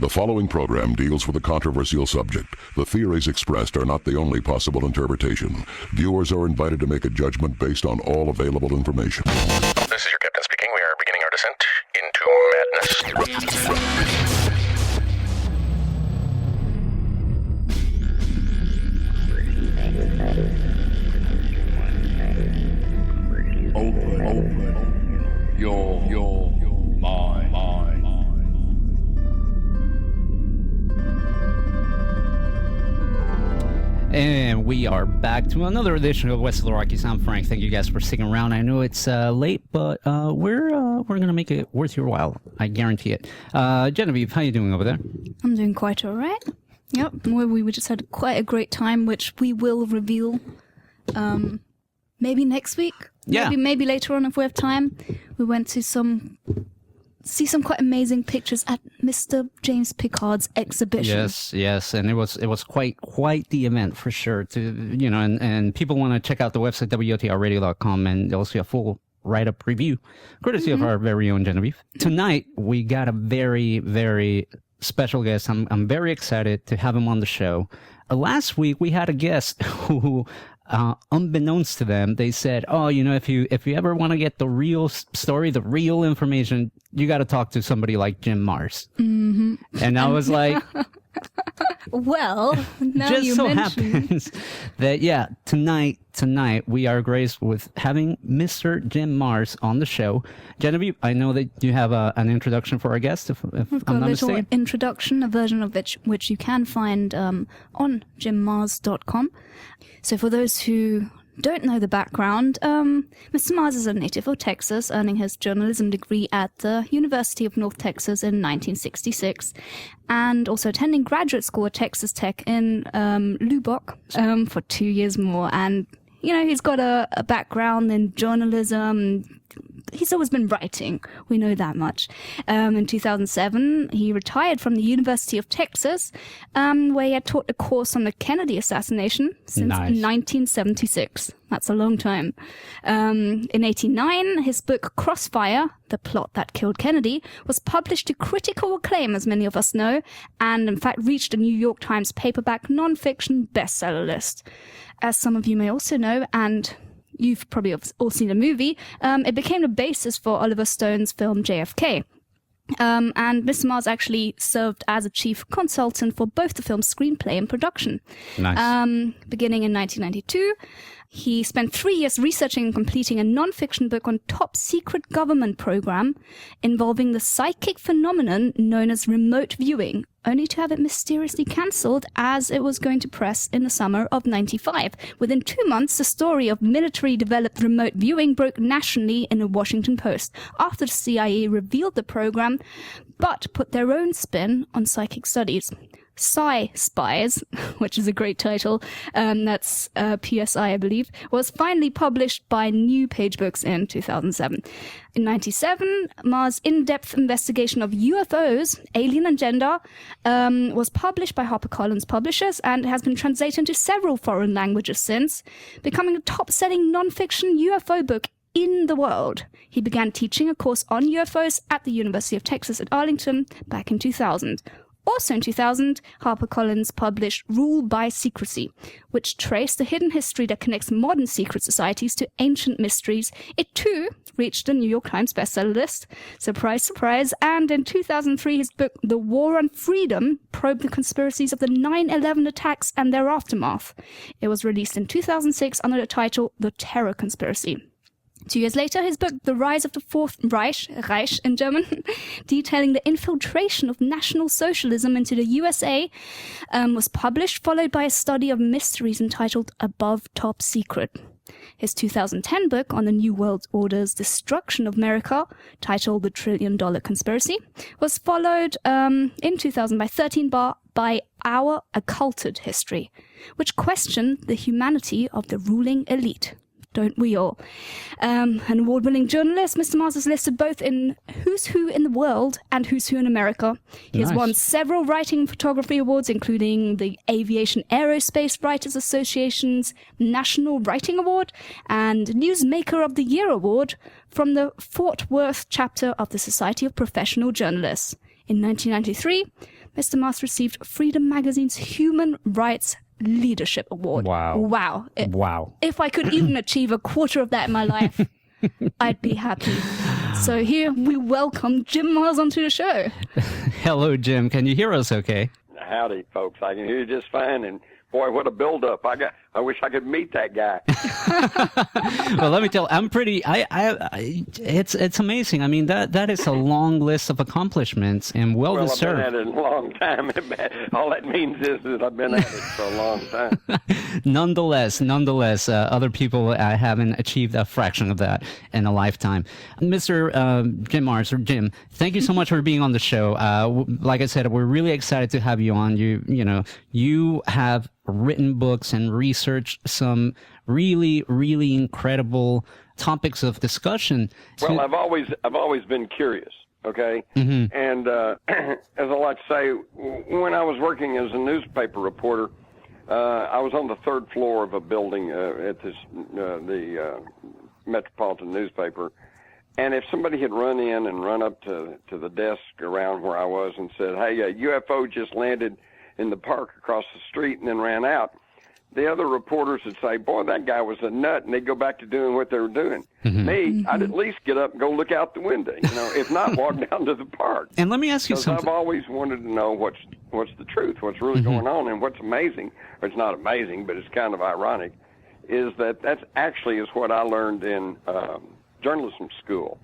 The following program deals with a controversial subject. The theories expressed are not the only possible interpretation. Viewers are invited to make a judgment based on all available information. This is your captain speaking. We are beginning our descent into madness. Open your mind. And we are back to another edition of West of the Rockies. I'm Frank. Thank you guys for sticking around. I know it's late, but we're gonna make it worth your while. I guarantee it. Genevieve, how you doing over there? I'm doing quite all right. Yep, we just had quite a great time, which we will reveal maybe next week. Yeah. Maybe later on if we have time. We went to see some quite amazing pictures at Mr. James Pickard's exhibition. Yes, and it was quite the event for sure. And people want to check out the website wotrradio.com, and they'll see a full write-up review, courtesy of our very own Genevieve. Tonight we got a very, very special guest. I'm very excited to have him on the show. Last week we had a guest who, unbeknownst to them, they said, "Oh, if you ever want to get the real story, the real information, you got to talk to somebody like Jim Marrs." Mm-hmm. And I was like, "Well, now just you so mention." happens that tonight we are graced with having Mr. Jim Marrs on the show. Genevieve, I know that you have an introduction for our guest. If We've got I'm a not little mistaken. introduction, a version of which you can find on jimmars.com. So for those who don't know the background, Mr. Marrs is a native of Texas, earning his journalism degree at the University of North Texas in 1966, and also attending graduate school at Texas Tech in Lubbock for 2 years more. And, he's got a background in journalism. He's always been writing. We know that much. In 2007, he retired from the University of Texas, where he had taught a course on the Kennedy assassination since 1976. That's a long time. In 1989, his book Crossfire, The Plot That Killed Kennedy, was published to critical acclaim, as many of us know, and in fact reached a New York Times paperback nonfiction bestseller list. As some of you may also know, and you've probably all seen the movie, it became the basis for Oliver Stone's film JFK. And Mr. Marrs actually served as a chief consultant for both the film's screenplay and production. Nice. Beginning in 1992, he spent 3 years researching and completing a non-fiction book on top secret government program involving the psychic phenomenon known as remote viewing, only to have it mysteriously cancelled as it was going to press in the summer of 95. Within 2 months, the story of military-developed remote viewing broke nationally in the Washington Post after the CIA revealed the program, but put their own spin on psychic studies. Spies, which is a great title, that's PSI, I believe, was finally published by New Page Books in 2007. In 1997, Marrs' in-depth investigation of UFOs, Alien Agenda, was published by HarperCollins Publishers and has been translated into several foreign languages since, becoming a top-selling non-fiction UFO book in the world. He began teaching a course on UFOs at the University of Texas at Arlington back in 2000. Also in 2000, HarperCollins published Rule by Secrecy, which traced the hidden history that connects modern secret societies to ancient mysteries. It too reached the New York Times bestseller list. Surprise, surprise. And in 2003, his book The War on Freedom probed the conspiracies of the 9/11 attacks and their aftermath. It was released in 2006 under the title The Terror Conspiracy. 2 years later, his book, The Rise of the Fourth Reich in German, detailing the infiltration of National Socialism into the USA, was published, followed by a study of mysteries entitled Above Top Secret. His 2010 book on the New World Order's destruction of America, titled The $1 Trillion Conspiracy, was followed in 2000 by Our Occulted History, which questioned the humanity of the ruling elite. Don't we all? An award-winning journalist, Mr. Marrs is listed both in Who's Who in the World and Who's Who in America. He has won several writing and photography awards, including the Aviation Aerospace Writers Association's National Writing Award and Newsmaker of the Year Award from the Fort Worth chapter of the Society of Professional Journalists. In 1993, Mr. Mast received Freedom Magazine's Human Rights Leadership Award. Wow. Wow. Wow. If I could even achieve a quarter of that in my life, I'd be happy. So here we welcome Jim Mars onto the show. Hello, Jim. Can you hear us okay? Howdy, folks. I can hear you just fine. And boy, what a build-up! I wish I could meet that guy. Well, let me tell. I'm pretty. It's amazing. I mean, that is a long list of accomplishments and well deserved. I've been at it a long time. All that means is that I've been at it for a long time. Nonetheless, other people haven't achieved a fraction of that in a lifetime. Mr. Jim Mars, or Jim, thank you so much for being on the show. Like I said, we're really excited to have you on. You have written books and researched some really, really incredible topics of discussion. Well, I've always been curious. Okay, and as I like to say, when I was working as a newspaper reporter, I was on the third floor of a building at the Metropolitan newspaper, and if somebody had run in and run up to the desk around where I was and said, "Hey, a UFO just landed in the park across the street," and then ran out, the other reporters would say, "Boy, that guy was a nut," and they'd go back to doing what they were doing. Me, I'd at least get up and go look out the window, if not, walk down to the park. And let me ask you something. I've always wanted to know what's the truth, what's really going on, and what's amazing, or it's not amazing, but it's kind of ironic, is that's actually is what I learned in journalism school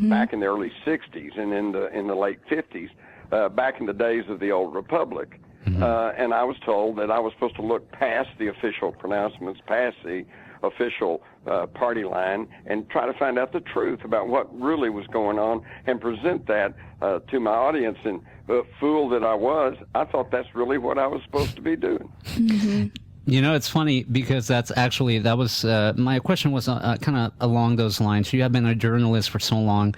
back in the early 60s and in the late 50s, back in the days of the old republic. And I was told that I was supposed to look past the official pronouncements, past the official party line, and try to find out the truth about what really was going on and present that to my audience. And fool that I was, I thought that's really what I was supposed to be doing. It's funny because that was my question was kind of along those lines. You have been a journalist for so long.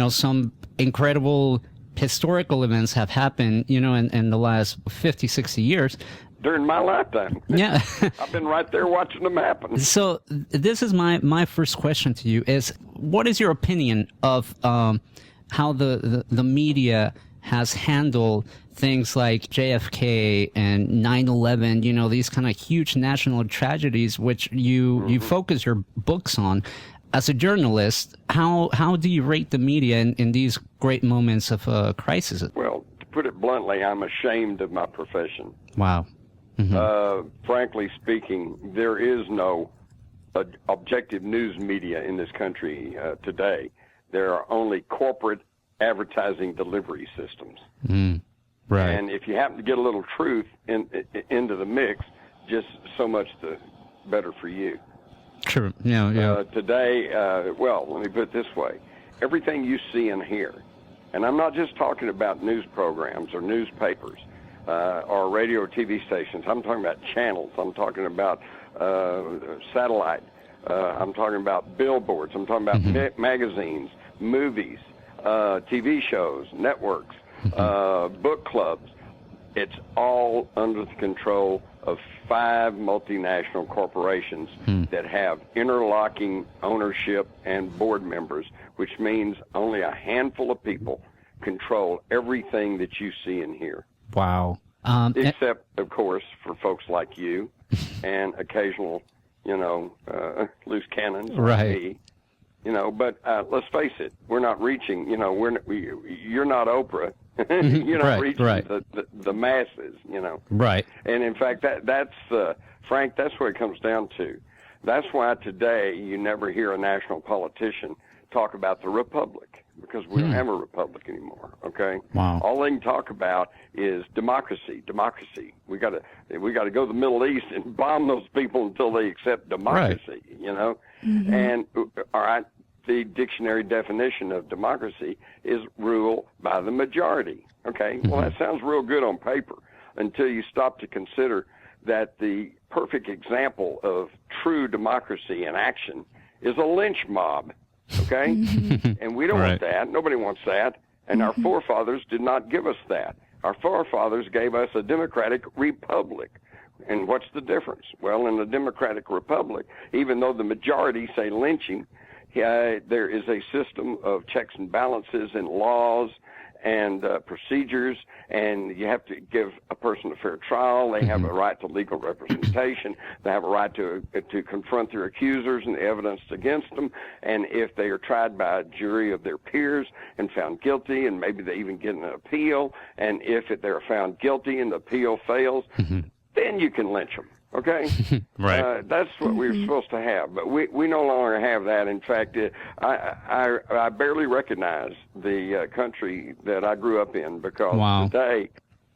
Some incredible historical events have happened, in the last 50, 60 years. During my lifetime. Yeah. I've been right there watching them happen. So this is my first question to you is, what is your opinion of how the media has handled things like JFK and 9/11, these kind of huge national tragedies, which you focus your books on? As a journalist, how do you rate the media in these great moments of crisis? Well, to put it bluntly, I'm ashamed of my profession. Wow. Frankly speaking, there is no objective news media in this country today. There are only corporate advertising delivery systems. Right. And if you happen to get a little truth into the mix, just so much the better for you. Sure. Yeah. Today, well, let me put it this way. Everything you see and hear, and I'm not just talking about news programs or newspapers or radio or TV stations. I'm talking about channels. I'm talking about satellite. I'm talking about billboards. I'm talking about magazines, movies, TV shows, networks, book clubs. It's all under the control of 5 multinational corporations that have interlocking ownership and board members, which means only a handful of people control everything that you see and hear. Wow. Except, of course, for folks like you and occasional, loose cannons like me. But let's face it, we're not reaching, you're not Oprah. You're not reaching the masses, Right. And in fact, that's Frank, that's what it comes down to. That's why today you never hear a national politician talk about the republic, because we don't have a republic anymore. Okay. Wow. All they can talk about is democracy. We got to go to the Middle East and bomb those people until they accept democracy. Right. And all right. The dictionary definition of democracy is rule by the majority. Okay, well, that sounds real good on paper until you stop to consider that the perfect example of true democracy in action is a lynch mob. Okay, and we don't want that. Nobody wants that. And our forefathers did not give us that. Our forefathers gave us a democratic republic. And what's the difference? Well, in the democratic republic, even though the majority say lynching, there is a system of checks and balances and laws and procedures, and you have to give a person a fair trial. They have a right to legal representation. They have a right to confront their accusers and the evidence against them. And if they are tried by a jury of their peers and found guilty, and maybe they even get an appeal, and if they're found guilty and the appeal fails, then you can lynch them. Okay? Right. That's what we were supposed to have, but we no longer have that. In fact, I barely recognize the country that I grew up in, because today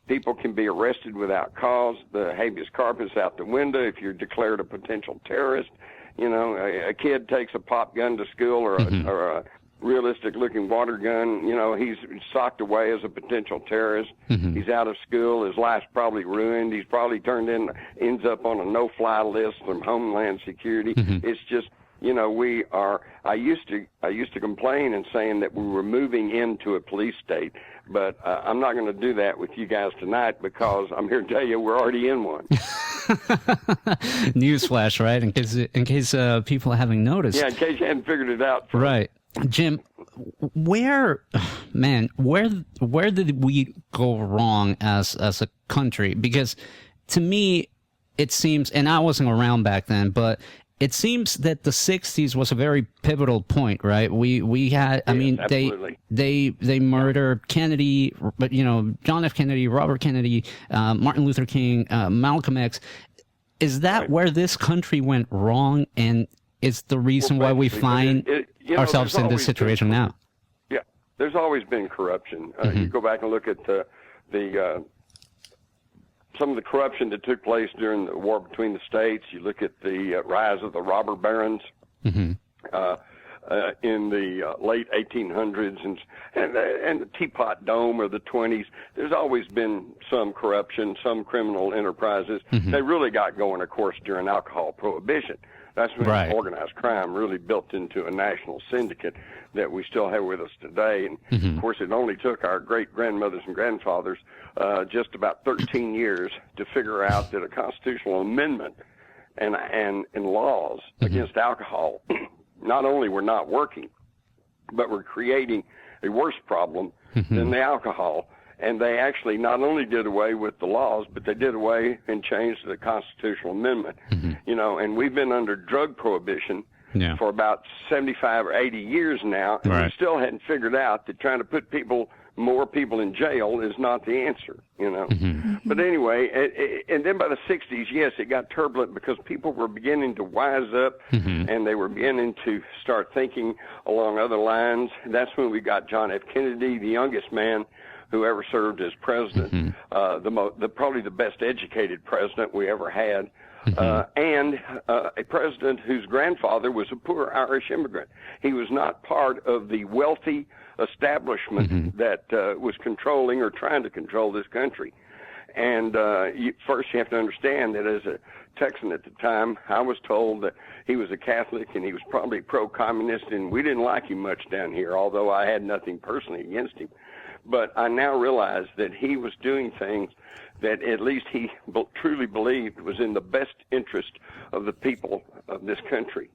people can be arrested without cause. The habeas corpus out the window if you're declared a potential terrorist. You know, a kid takes a pop gun to school, or a realistic-looking water gun. You know, he's socked away as a potential terrorist. He's out of school. His life's probably ruined. He's probably ends up on a no-fly list from Homeland Security. It's just, you know, we are. I used to complain and saying that we were moving into a police state, but I'm not going to do that with you guys tonight, because I'm here to tell you we're already in one. Newsflash, right? In case people haven't noticed. Yeah, in case you hadn't figured it out. Right. Jim, where did we go wrong as a country? Because to me, it seems, and I wasn't around back then, but it seems that the 60s was a very pivotal point, right? We had, I mean, they murdered Kennedy, but, you know, John F. Kennedy, Robert Kennedy, Martin Luther King, Malcolm X. Is that where this country went wrong, and is the reason why we find ourselves in this situation now? Yeah, there's always been corruption. You go back and look at some of the corruption that took place during the war between the states. You look at the rise of the robber barons in the late 1800s and the Teapot Dome of the 20s. There's always been some corruption, some criminal enterprises. They really got going, of course, during alcohol prohibition. That's when organized crime really built into a national syndicate that we still have with us today. And, of course, it only took our great-grandmothers and grandfathers just about 13 years to figure out that a constitutional amendment and laws against alcohol not only were not working, but were creating a worse problem than the alcohol. And they actually not only did away with the laws, but they did away and changed the constitutional amendment. You know, and we've been under drug prohibition for about 75 or 80 years now, and we still hadn't figured out that trying to put more people in jail is not the answer, you know. But anyway, and then by the 60s, yes, it got turbulent because people were beginning to wise up, and they were beginning to start thinking along other lines. That's when we got John F. Kennedy, the youngest man who ever served as president, probably the best educated president we ever had, and a president whose grandfather was a poor Irish immigrant. He was not part of the wealthy establishment that was controlling or trying to control this country. And first you have to understand that as a Texan at the time, I was told that he was a Catholic and he was probably pro-communist, and we didn't like him much down here, although I had nothing personally against him. But I now realize that he was doing things that at least he truly believed was in the best interest of the people of this country.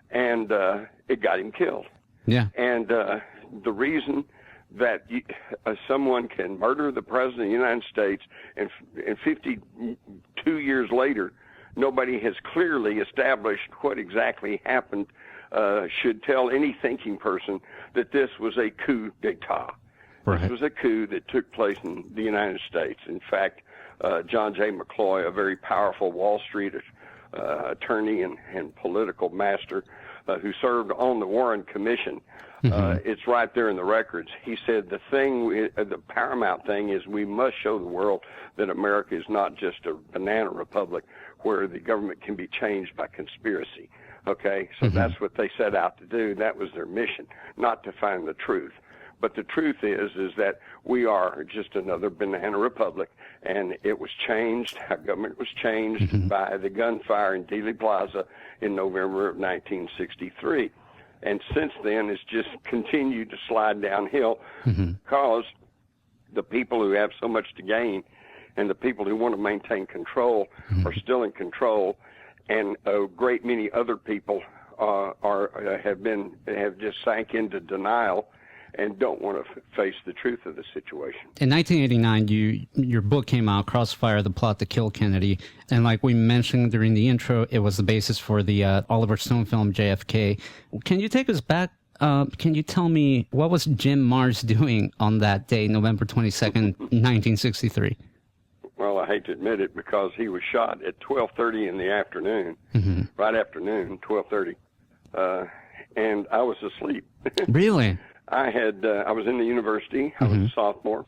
And it got him killed. Yeah. And the reason that someone can murder the President of the United States and 52 years later, nobody has clearly established what exactly happened, should tell any thinking person that this was a coup d'etat. This was a coup that took place in the United States. In fact, John J. McCloy, a very powerful Wall Street attorney and political master who served on the Warren Commission, it's right there in the records. He said the paramount thing is we must show the world that America is not just a banana republic where the government can be changed by conspiracy. Okay, so that's what they set out to do. That was their mission, not to find the truth. But the truth is that we are just another banana republic, and it was changed. Our government was changed by the gunfire in Dealey Plaza in November of 1963. And since then, it's just continued to slide downhill because the people who have so much to gain and the people who want to maintain control are still in control, and a great many other people have just sank into denial and don't want to face the truth of the situation. In 1989, your book came out, Crossfire: The Plot to Kill Kennedy, and like we mentioned during the intro, it was the basis for the Oliver Stone film JFK. Can you take us back? Can you tell me what was Jim Mars doing on that day, November 22nd, 1963? Well, I hate to admit it, because he was shot at 12:30 in the afternoon, right afternoon, 12:30, and I was asleep. Really? I was in the university. I was a sophomore.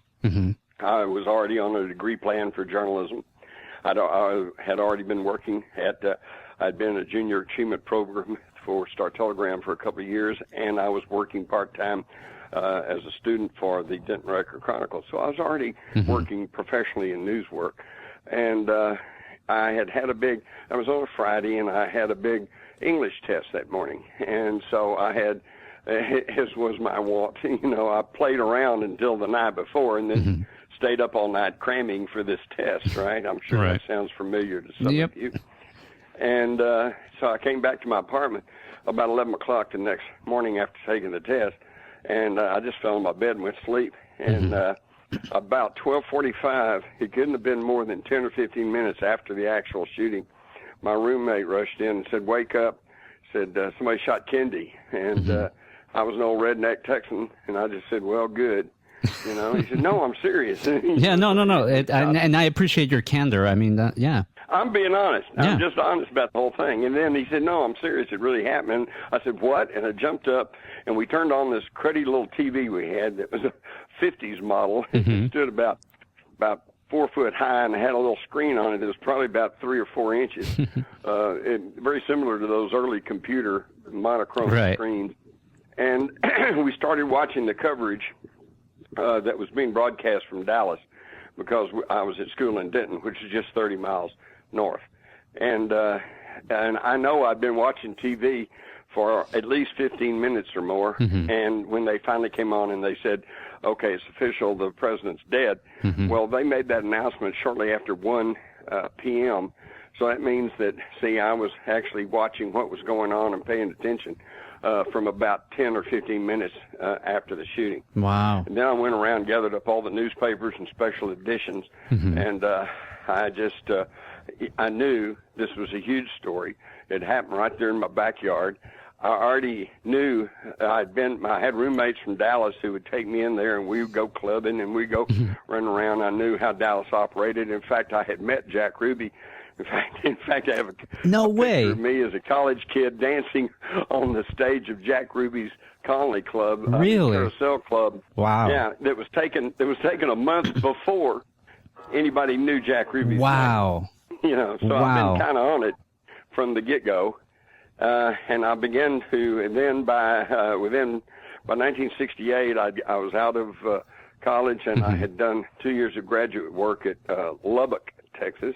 I was already on a degree plan for journalism. I had already been working I'd been a junior achievement program for Star Telegram for a couple of years, and I was working part-time as a student for the Denton Record Chronicle. So I was already working professionally in news work. And I was on a Friday, and I had a big English test that morning. And so I had, as was my wont, I played around until the night before and then stayed up all night cramming for this test, right? I'm sure that sounds familiar to some of you. And so I came back to my apartment about 11 o'clock the next morning after taking the test, and I just fell in my bed and went to sleep. And about 12:45, it couldn't have been more than 10 or 15 minutes after the actual shooting, my roommate rushed in and said, "Wake up," said, "Somebody shot Kennedy." And I was an old redneck Texan, and I just said, "Well, good." He said, "No, I'm serious." Yeah, no. And I appreciate your candor. I mean, yeah. I'm being honest. I'm just honest about the whole thing. And then he said, "No, I'm serious. It really happened." And I said, "What?" And I jumped up, and we turned on this cruddy little TV we had that was a 50s model. It stood about 4 foot high and had a little screen on it that was probably about 3 or 4 inches. Very similar to those early computer monochrome screens. And we started watching the coverage that was being broadcast from Dallas, because I was at school in Denton, which is just 30 miles north. And I know I'd been watching TV for at least 15 minutes or more. And when they finally came on and they said, "Okay, it's official, the president's dead," well, they made that announcement shortly after 1 p.m. So that means that, I was actually watching what was going on and paying attention from about 10 or 15 minutes after the shooting. Wow. And then I went around, gathered up all the newspapers and special editions, and I knew this was a huge story. It happened right there in my backyard. I already knew I had roommates from Dallas who would take me in there, and we would go clubbing and we'd go run around. I knew how Dallas operated. In fact, I had met Jack Ruby. In fact, I have a picture of me as a college kid dancing on the stage of Jack Ruby's Conley Club, Carousel Club. Wow! Yeah, that was taken a month before anybody knew Jack Ruby's name. So I've been kind of on it from the get-go, and I began to. And then by 1968, I was out of college, and I had done 2 years of graduate work at Lubbock, Texas.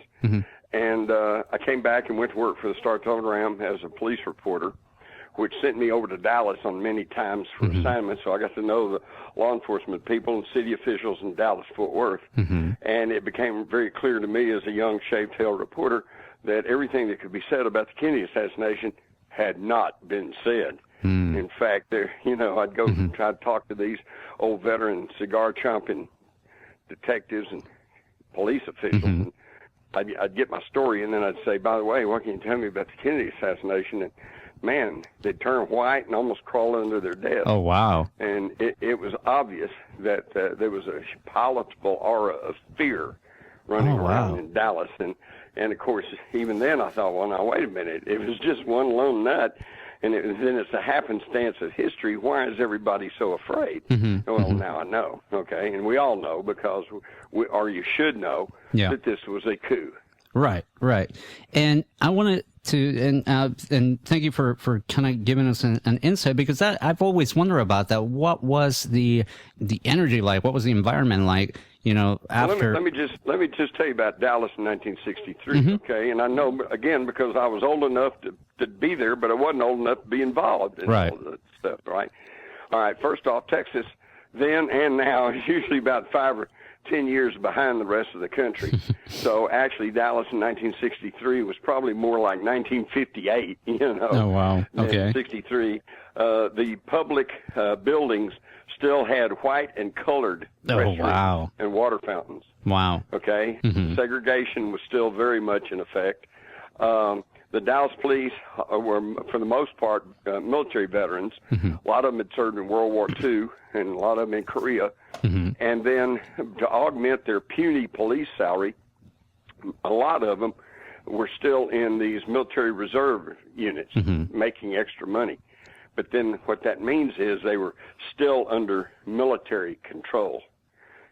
And I came back and went to work for the Star Telegram as a police reporter, which sent me over to Dallas on many times for assignments. So I got to know the law enforcement people and city officials in Dallas-Fort Worth. And it became very clear to me as a young shaved-tailed reporter that everything that could be said about the Kennedy assassination had not been said. In fact, I'd go try to talk to these old veteran cigar-chomping detectives and police officials, and I'd get my story, and then I'd say, "By the way, what can you tell me about the Kennedy assassination?" And man, they'd turn white and almost crawl under their desk. Oh, wow. And it was obvious that there was a palatable aura of fear running around in Dallas. And of course, even then I thought, well, now, wait a minute. It was just one lone nut, and then it's a happenstance of history. Why is everybody so afraid? Well, now I know, okay? And we all know, because you should know, that this was a coup. Right. And I wanted to, and thank you for kind of giving us an insight, because I've always wondered about that. What was the energy like? What was the environment like? After. Well, let me just tell you about Dallas in 1963. Okay, and I know, again, because I was old enough to be there, but I wasn't old enough to be involved in all that stuff. Right. All right. First off, Texas then and now is usually about 5 or 10 years behind the rest of the country. So actually, Dallas in 1963 was probably more like 1958, Oh, wow. Okay. 63. the public buildings still had white and colored restrooms and water fountains. Wow. Okay? Segregation was still very much in effect. The Dallas police were, for the most part, military veterans. A lot of them had served in World War II, and a lot of them in Korea. And then to augment their puny police salary, a lot of them were still in these military reserve units, making extra money. But then what that means is they were still under military control.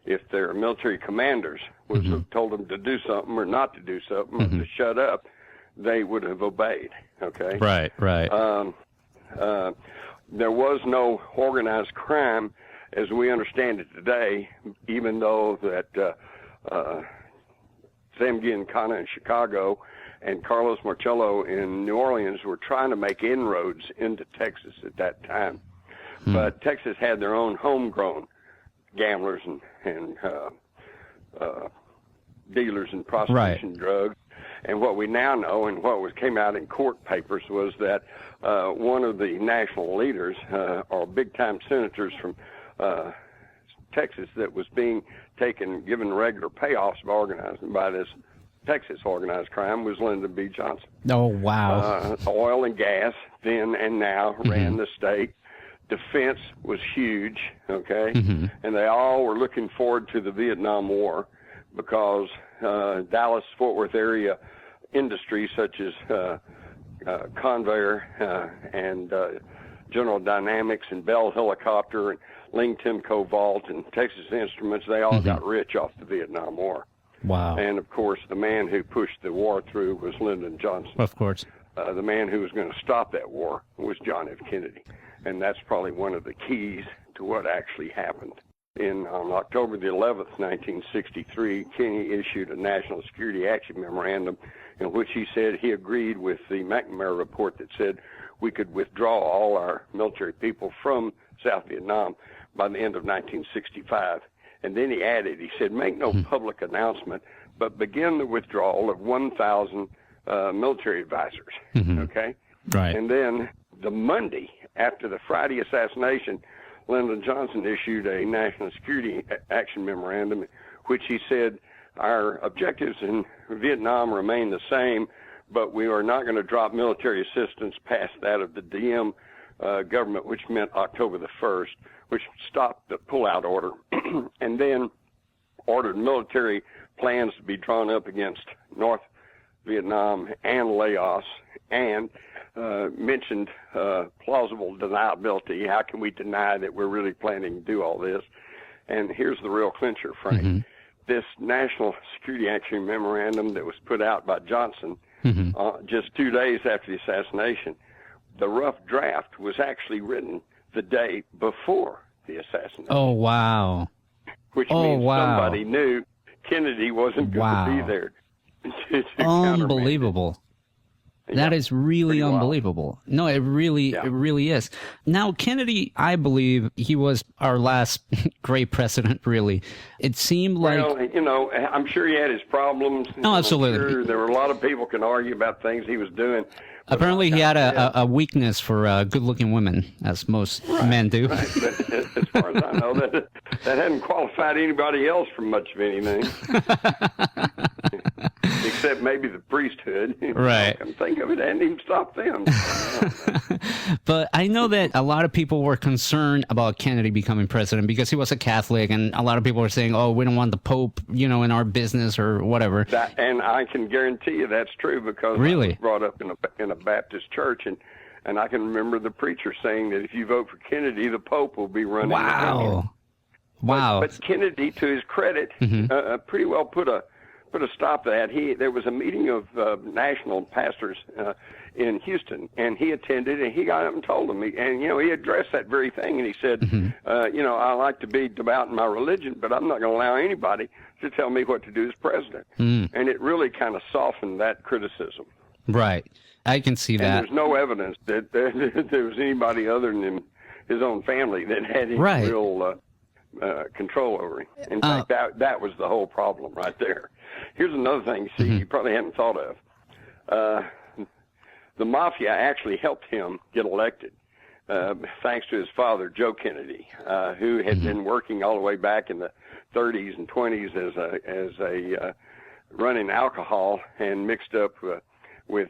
If their military commanders was told them to do something or not to do something, or to shut up, they would have obeyed. Okay. Right. There was no organized crime as we understand it today, even though that Sam Giancana in Chicago and Carlos Marcello in New Orleans were trying to make inroads into Texas at that time. But Texas had their own homegrown gamblers and dealers in prostitution drugs. And what we now know and what came out in court papers was that one of the national leaders, or big-time senators from Texas, that was being given regular payoffs by this Texas organized crime, was Lyndon B. Johnson. Oh, wow. Oil and gas, then and now, ran the state. Defense was huge, okay? And they all were looking forward to the Vietnam War because Dallas-Fort Worth area industries such as Convair and General Dynamics and Bell Helicopter and Ling Timco Vault and Texas Instruments, they all got rich off the Vietnam War. Wow. And, of course, the man who pushed the war through was Lyndon Johnson. Of course. The man who was going to stop that war was John F. Kennedy. And that's probably one of the keys to what actually happened. On October the 11th, 1963, Kennedy issued a National Security Action Memorandum in which he said he agreed with the McNamara report that said we could withdraw all our military people from South Vietnam by the end of 1965. And then he added, he said, make no public announcement, but begin the withdrawal of 1,000 military advisors, okay? Right. And then the Monday after the Friday assassination, Lyndon Johnson issued a National Security Action Memorandum, which he said our objectives in Vietnam remain the same, but we are not going to drop military assistance past that of the Diem government, which meant October the 1st, which stopped the pullout order, and then ordered military plans to be drawn up against North Vietnam and Laos, and mentioned plausible deniability. How can we deny that we're really planning to do all this? And here's the real clincher, Frank. This National Security Action Memorandum that was put out by Johnson just 2 days after the assassination, the rough draft was actually written the day before the assassination. Oh, wow. Which means somebody knew Kennedy wasn't going to be there. To Unbelievable. That is really unbelievable. No, it really is. Now, Kennedy, I believe he was our last great president, really. It seemed like... Well, you know, I'm sure he had his problems. No, absolutely. I'm sure there were a lot of people can argue about things he was doing. Apparently, he had a weakness for good-looking women, as most men do. Right. But as far as I know, that hadn't qualified anybody else for much of anything. Except maybe the priesthood. Right. Come think of it, and even stop them. But I know that a lot of people were concerned about Kennedy becoming president because he was a Catholic, and a lot of people were saying, oh, we don't want the Pope, in our business or whatever. And I can guarantee you that's true because I was brought up in a Baptist church, and I can remember the preacher saying that if you vote for Kennedy, the Pope will be running. Wow. But Kennedy, to his credit, pretty well put a stop to that. There was a meeting of national pastors in Houston, and he attended, and he got up and told them, he addressed that very thing, and he said, I like to be devout in my religion, but I'm not going to allow anybody to tell me what to do as president. And it really kind of softened that criticism. Right. I can see that. And there's no evidence that there was anybody other than his own family that had any real control over him. In fact, that was the whole problem right there. Here's another thing, you probably hadn't thought of. The mafia actually helped him get elected thanks to his father, Joe Kennedy, who had been working all the way back in the 30s and 20s as a running alcohol and mixed up with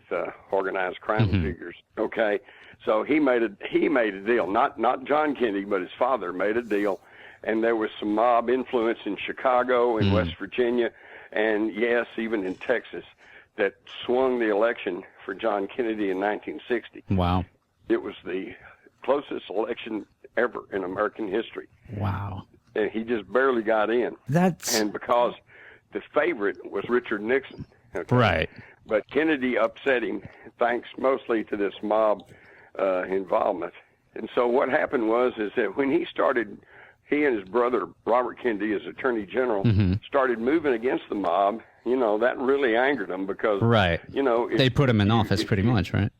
organized crime figures. Okay, so he made a deal. Not John Kennedy, but his father made a deal, and there was some mob influence in Chicago and West Virginia, and yes, even in Texas, that swung the election for John Kennedy in 1960. Wow. It was the closest election ever in American history. Wow. And he just barely got in. And because the favorite was Richard Nixon. Okay? Right. But Kennedy upset him, thanks mostly to this mob involvement. And so what happened was that when he and his brother, Robert Kennedy, as Attorney General, started moving against the mob, that really angered them because, they put him in office pretty much, right?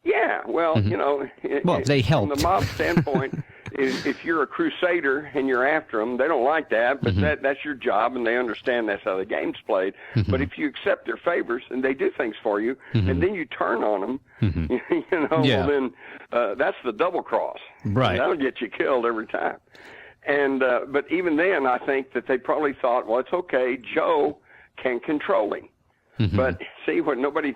Yeah, well, they helped. From the mob standpoint, if you're a crusader and you're after them, they don't like that, but that's your job, and they understand that's how the game's played. But if you accept their favors and they do things for you, and then you turn on them, well, then that's the double cross. Right. That'll get you killed every time. And but even then, I think that they probably thought, well, it's okay, Joe can control him. But see, what nobody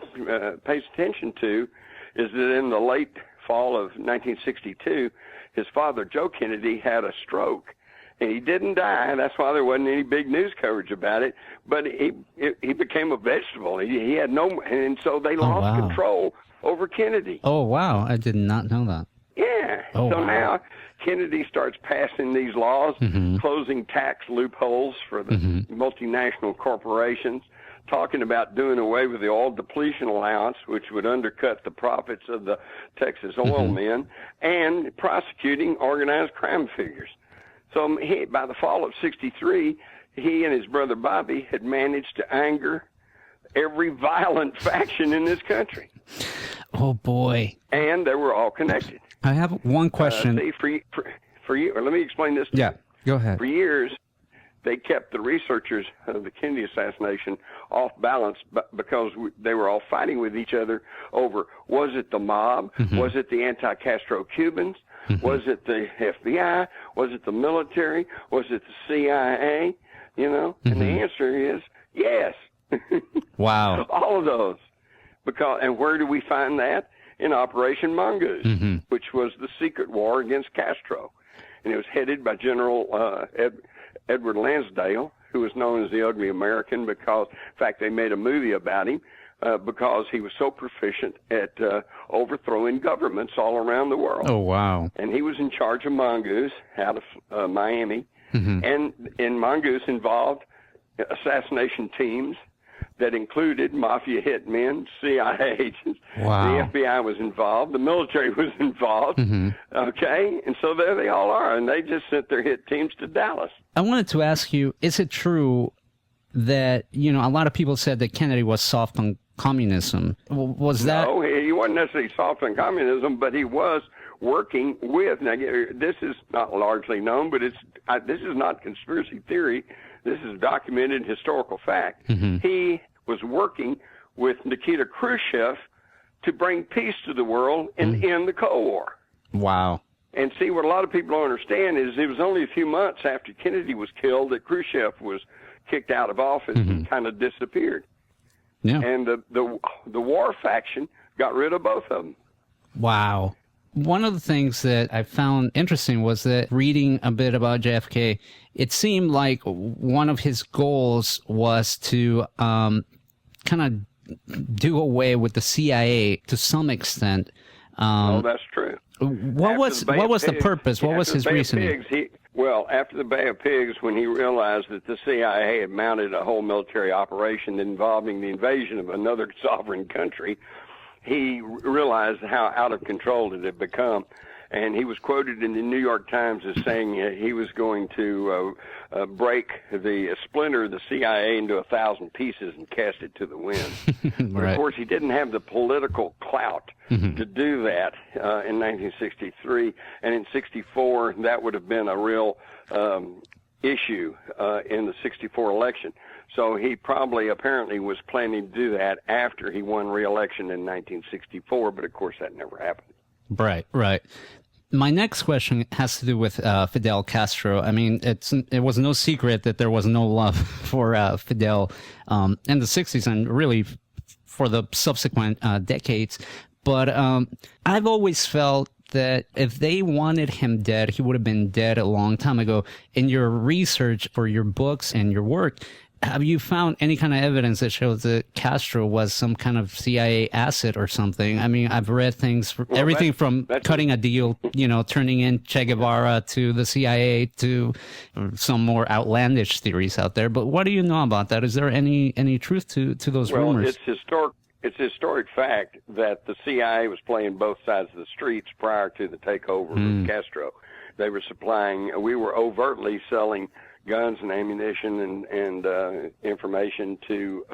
pays attention to is that in the late fall of 1962, his father, Joe Kennedy, had a stroke. And he didn't die. That's why there wasn't any big news coverage about it. But he became a vegetable. He had no, and so they lost control over Kennedy. Oh, wow. I did not know that. Yeah. Oh, so wow. now Kennedy starts passing these laws, closing tax loopholes for the multinational corporations, talking about doing away with the oil depletion allowance, which would undercut the profits of the Texas oil men, and prosecuting organized crime figures. So by the fall of 63, he and his brother Bobby had managed to anger every violent faction in this country. Oh, boy. And they were all connected. I have one question. For you, let me explain this to you. Go ahead. For years, they kept the researchers of the Kennedy assassination off balance because they were all fighting with each other over, was it the mob? Was it the anti-Castro Cubans? Was it the FBI? Was it the military? Was it the CIA? And the answer is yes. Wow. All of those. And where do we find that? In Operation Mongoose, which was the secret war against Castro. And it was headed by General Edward Lansdale, who was known as the Ugly American because, in fact, they made a movie about him because he was so proficient at overthrowing governments all around the world. Oh, wow. And he was in charge of Mongoose out of Miami. And in Mongoose involved assassination teams that included mafia hitmen, CIA agents. Wow. The FBI was involved. The military was involved. Okay? And so there they all are. And they just sent their hit teams to Dallas. I wanted to ask you, is it true that, a lot of people said that Kennedy was soft on communism? Was that... No, he wasn't necessarily soft on communism, but he was working with... Now, this is not largely known, but this is not conspiracy theory. This is documented historical fact. He was working with Nikita Khrushchev to bring peace to the world and end the Cold War. Wow. And see, what a lot of people don't understand is it was only a few months after Kennedy was killed that Khrushchev was kicked out of office and kind of disappeared. Yeah. And the war faction got rid of both of them. Wow. One of the things that I found interesting was that reading a bit about JFK, it seemed like one of his goals was to kind of do away with the CIA to some extent. Oh, that's true. What was the purpose? What was his reasoning? After the Bay of Pigs, when he realized that the CIA had mounted a whole military operation involving the invasion of another sovereign country, he realized how out of control it had become. And he was quoted in the New York Times as saying he was going to splinter the CIA into 1,000 pieces and cast it to the wind. But of course, he didn't have the political clout to do that in 1963. And in 64, that would have been a real issue in the 64 election. So he apparently was planning to do that after he won re-election in 1964, but of course that never happened. Right. My next question has to do with Fidel Castro. I mean, it was no secret that there was no love for Fidel in the 60s and really for the subsequent decades. But I've always felt that if they wanted him dead, he would have been dead a long time ago. In your research for your books and your work, have you found any kind of evidence that shows that Castro was some kind of CIA asset or something? I mean, I've read things, everything from cutting a deal, turning in Che Guevara to the CIA to some more outlandish theories out there. But what do you know about that? Is there any truth to those rumors? It's historic fact that the CIA was playing both sides of the streets prior to the takeover of Castro. They were we were overtly selling guns and ammunition and information to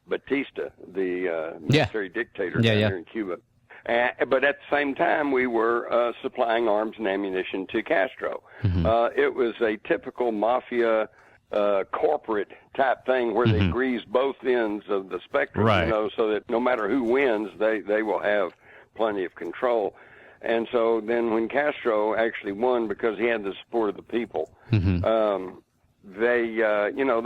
Batista, the military dictator down here in Cuba. But at the same time, we were supplying arms and ammunition to Castro. It was a typical mafia corporate type thing where they grease both ends of the spectrum, so that no matter who wins, they will have plenty of control. And so then when Castro actually won because he had the support of the people, they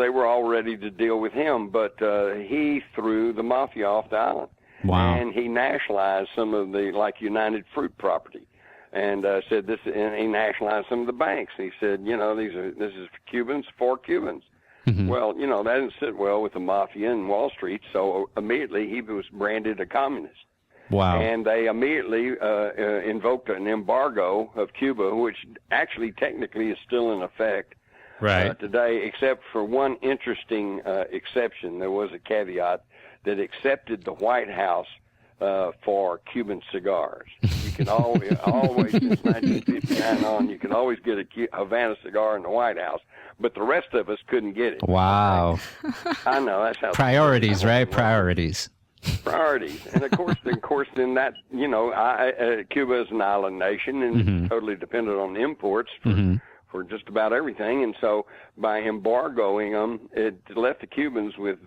were all ready to deal with him, but he threw the mafia off the island. Wow. And he nationalized some of the, like United Fruit property, and said this, and he nationalized some of the banks. He said, this is for Cubans, for Cubans. Well, that didn't sit well with the mafia in Wall Street, so immediately he was branded a communist. Wow. And they immediately invoked an embargo of Cuba, which actually technically is still in effect today, except for one interesting exception. There was a caveat that accepted the White House for Cuban cigars. You can always since 1959 on, you can always get a Havana cigar in the White House, but the rest of us couldn't get it. Wow. I know, that's how priorities, right? Priorities. And of course then that Cuba is an island nation and totally dependent on imports for just about everything, and so by embargoing them, it left the Cubans with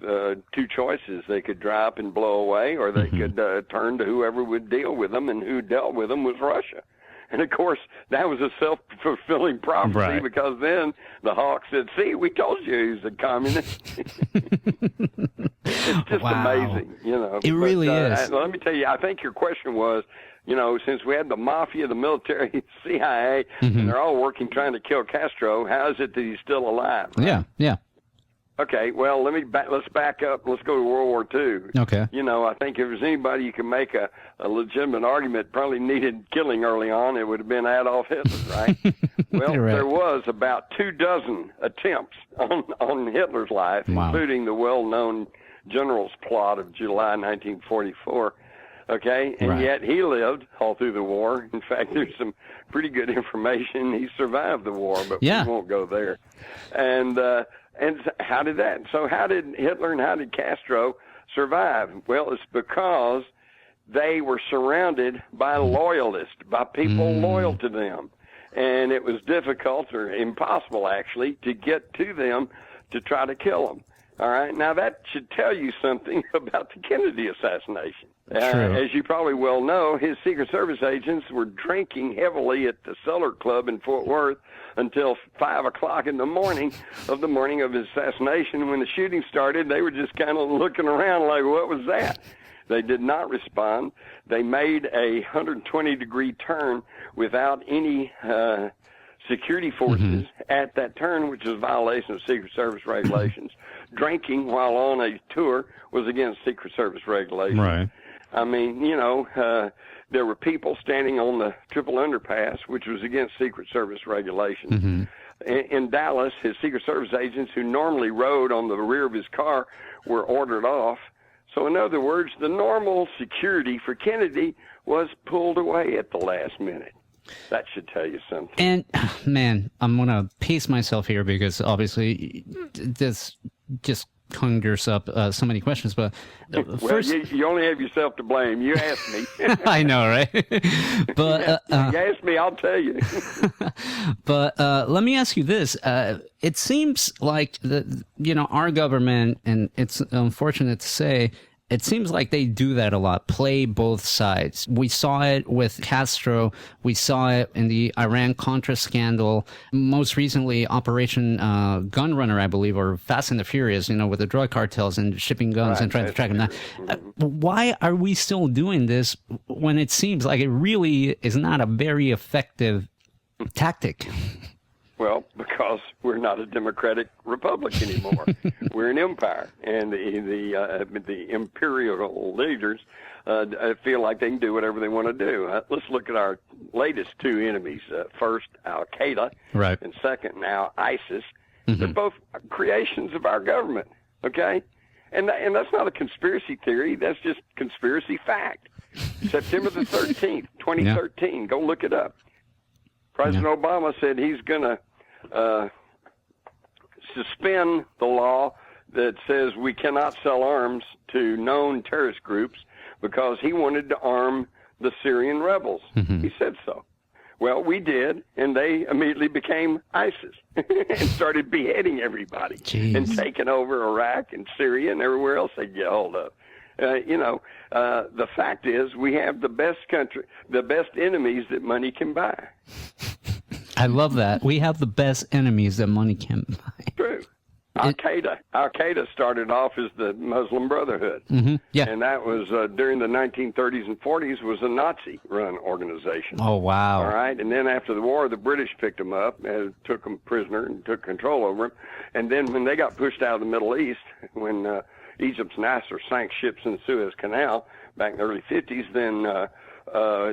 two choices. They could dry up and blow away, or they could turn to whoever would deal with them, and who dealt with them was Russia. And of course, that was a self-fulfilling prophecy, because then the hawk said, "See, we told you he's a communist." It's just amazing, It really is. Let me tell you, I think your question was, since we had the mafia, the military, CIA, and they're all working trying to kill Castro, how is it that he's still alive? Right? Yeah. Okay, well, let's back up. Let's go to World War II. Okay. I think if there's anybody you can make a legitimate argument probably needed killing early on, it would have been Adolf Hitler, right? Well, there was about 24 attempts on Hitler's life, including the well-known General's Plot of July 1944. Okay, and yet he lived all through the war. In fact, there's some pretty good information. He survived the war, but we won't go there. And how did that? So how did Hitler and how did Castro survive? Well, it's because they were surrounded by loyalists, by people loyal to them. And it was difficult or impossible, actually, to get to them to try to kill them. All right. Now, that should tell you something about the Kennedy assassination. As you probably well know, his Secret Service agents were drinking heavily at the Cellar Club in Fort Worth until 5 o'clock in the morning of his assassination. When the shooting started, they were just kind of looking around like, what was that? They did not respond. They made a 120-degree turn without any security forces at that turn, which is a violation of Secret Service regulations. Drinking while on a tour was against Secret Service regulations. Right. I mean, there were people standing on the triple underpass, which was against Secret Service regulations. In Dallas, his Secret Service agents who normally rode on the rear of his car were ordered off. So in other words, the normal security for Kennedy was pulled away at the last minute. That should tell you something. And, man, I'm going to pace myself here because obviously this just conjures up so many questions. But first, you only have yourself to blame. You asked me. I know, right? But you asked me, I'll tell you. But let me ask you this. It seems like our government, and it's unfortunate to say, it seems like they do that a lot, play both sides. We saw it with Castro. We saw it in the Iran-Contra scandal. Most recently, Operation Gunrunner, I believe, or Fast and the Furious, with the drug cartels and shipping guns and trying to track them down. Why are we still doing this when it seems like it really is not a very effective tactic? Well, because we're not a democratic republic anymore. We're an empire, and the imperial leaders feel like they can do whatever they want to do. Let's look at our latest two enemies. First, Al-Qaeda, right, and second, now ISIS. They're both creations of our government, okay? And that's not a conspiracy theory. That's just conspiracy fact. September the 13th, 2013. Go look it up. President Obama said he's going to suspend the law that says we cannot sell arms to known terrorist groups because he wanted to arm the Syrian rebels. He said so. Well, we did, and they immediately became ISIS and started beheading everybody and taking over Iraq and Syria and everywhere else they get hold of. The fact is we have the best enemies that money can buy. I love that. We have the best enemies that money can buy. True. Al-Qaeda started off as the Muslim Brotherhood. Yeah. And that was during the 1930s and 40s was a Nazi-run organization. Oh, wow. All right. And then after the war, the British picked them up and took them prisoner and took control over them. And then when they got pushed out of the Middle East, when Egypt's Nasser sank ships in the Suez Canal back in the early 50s, then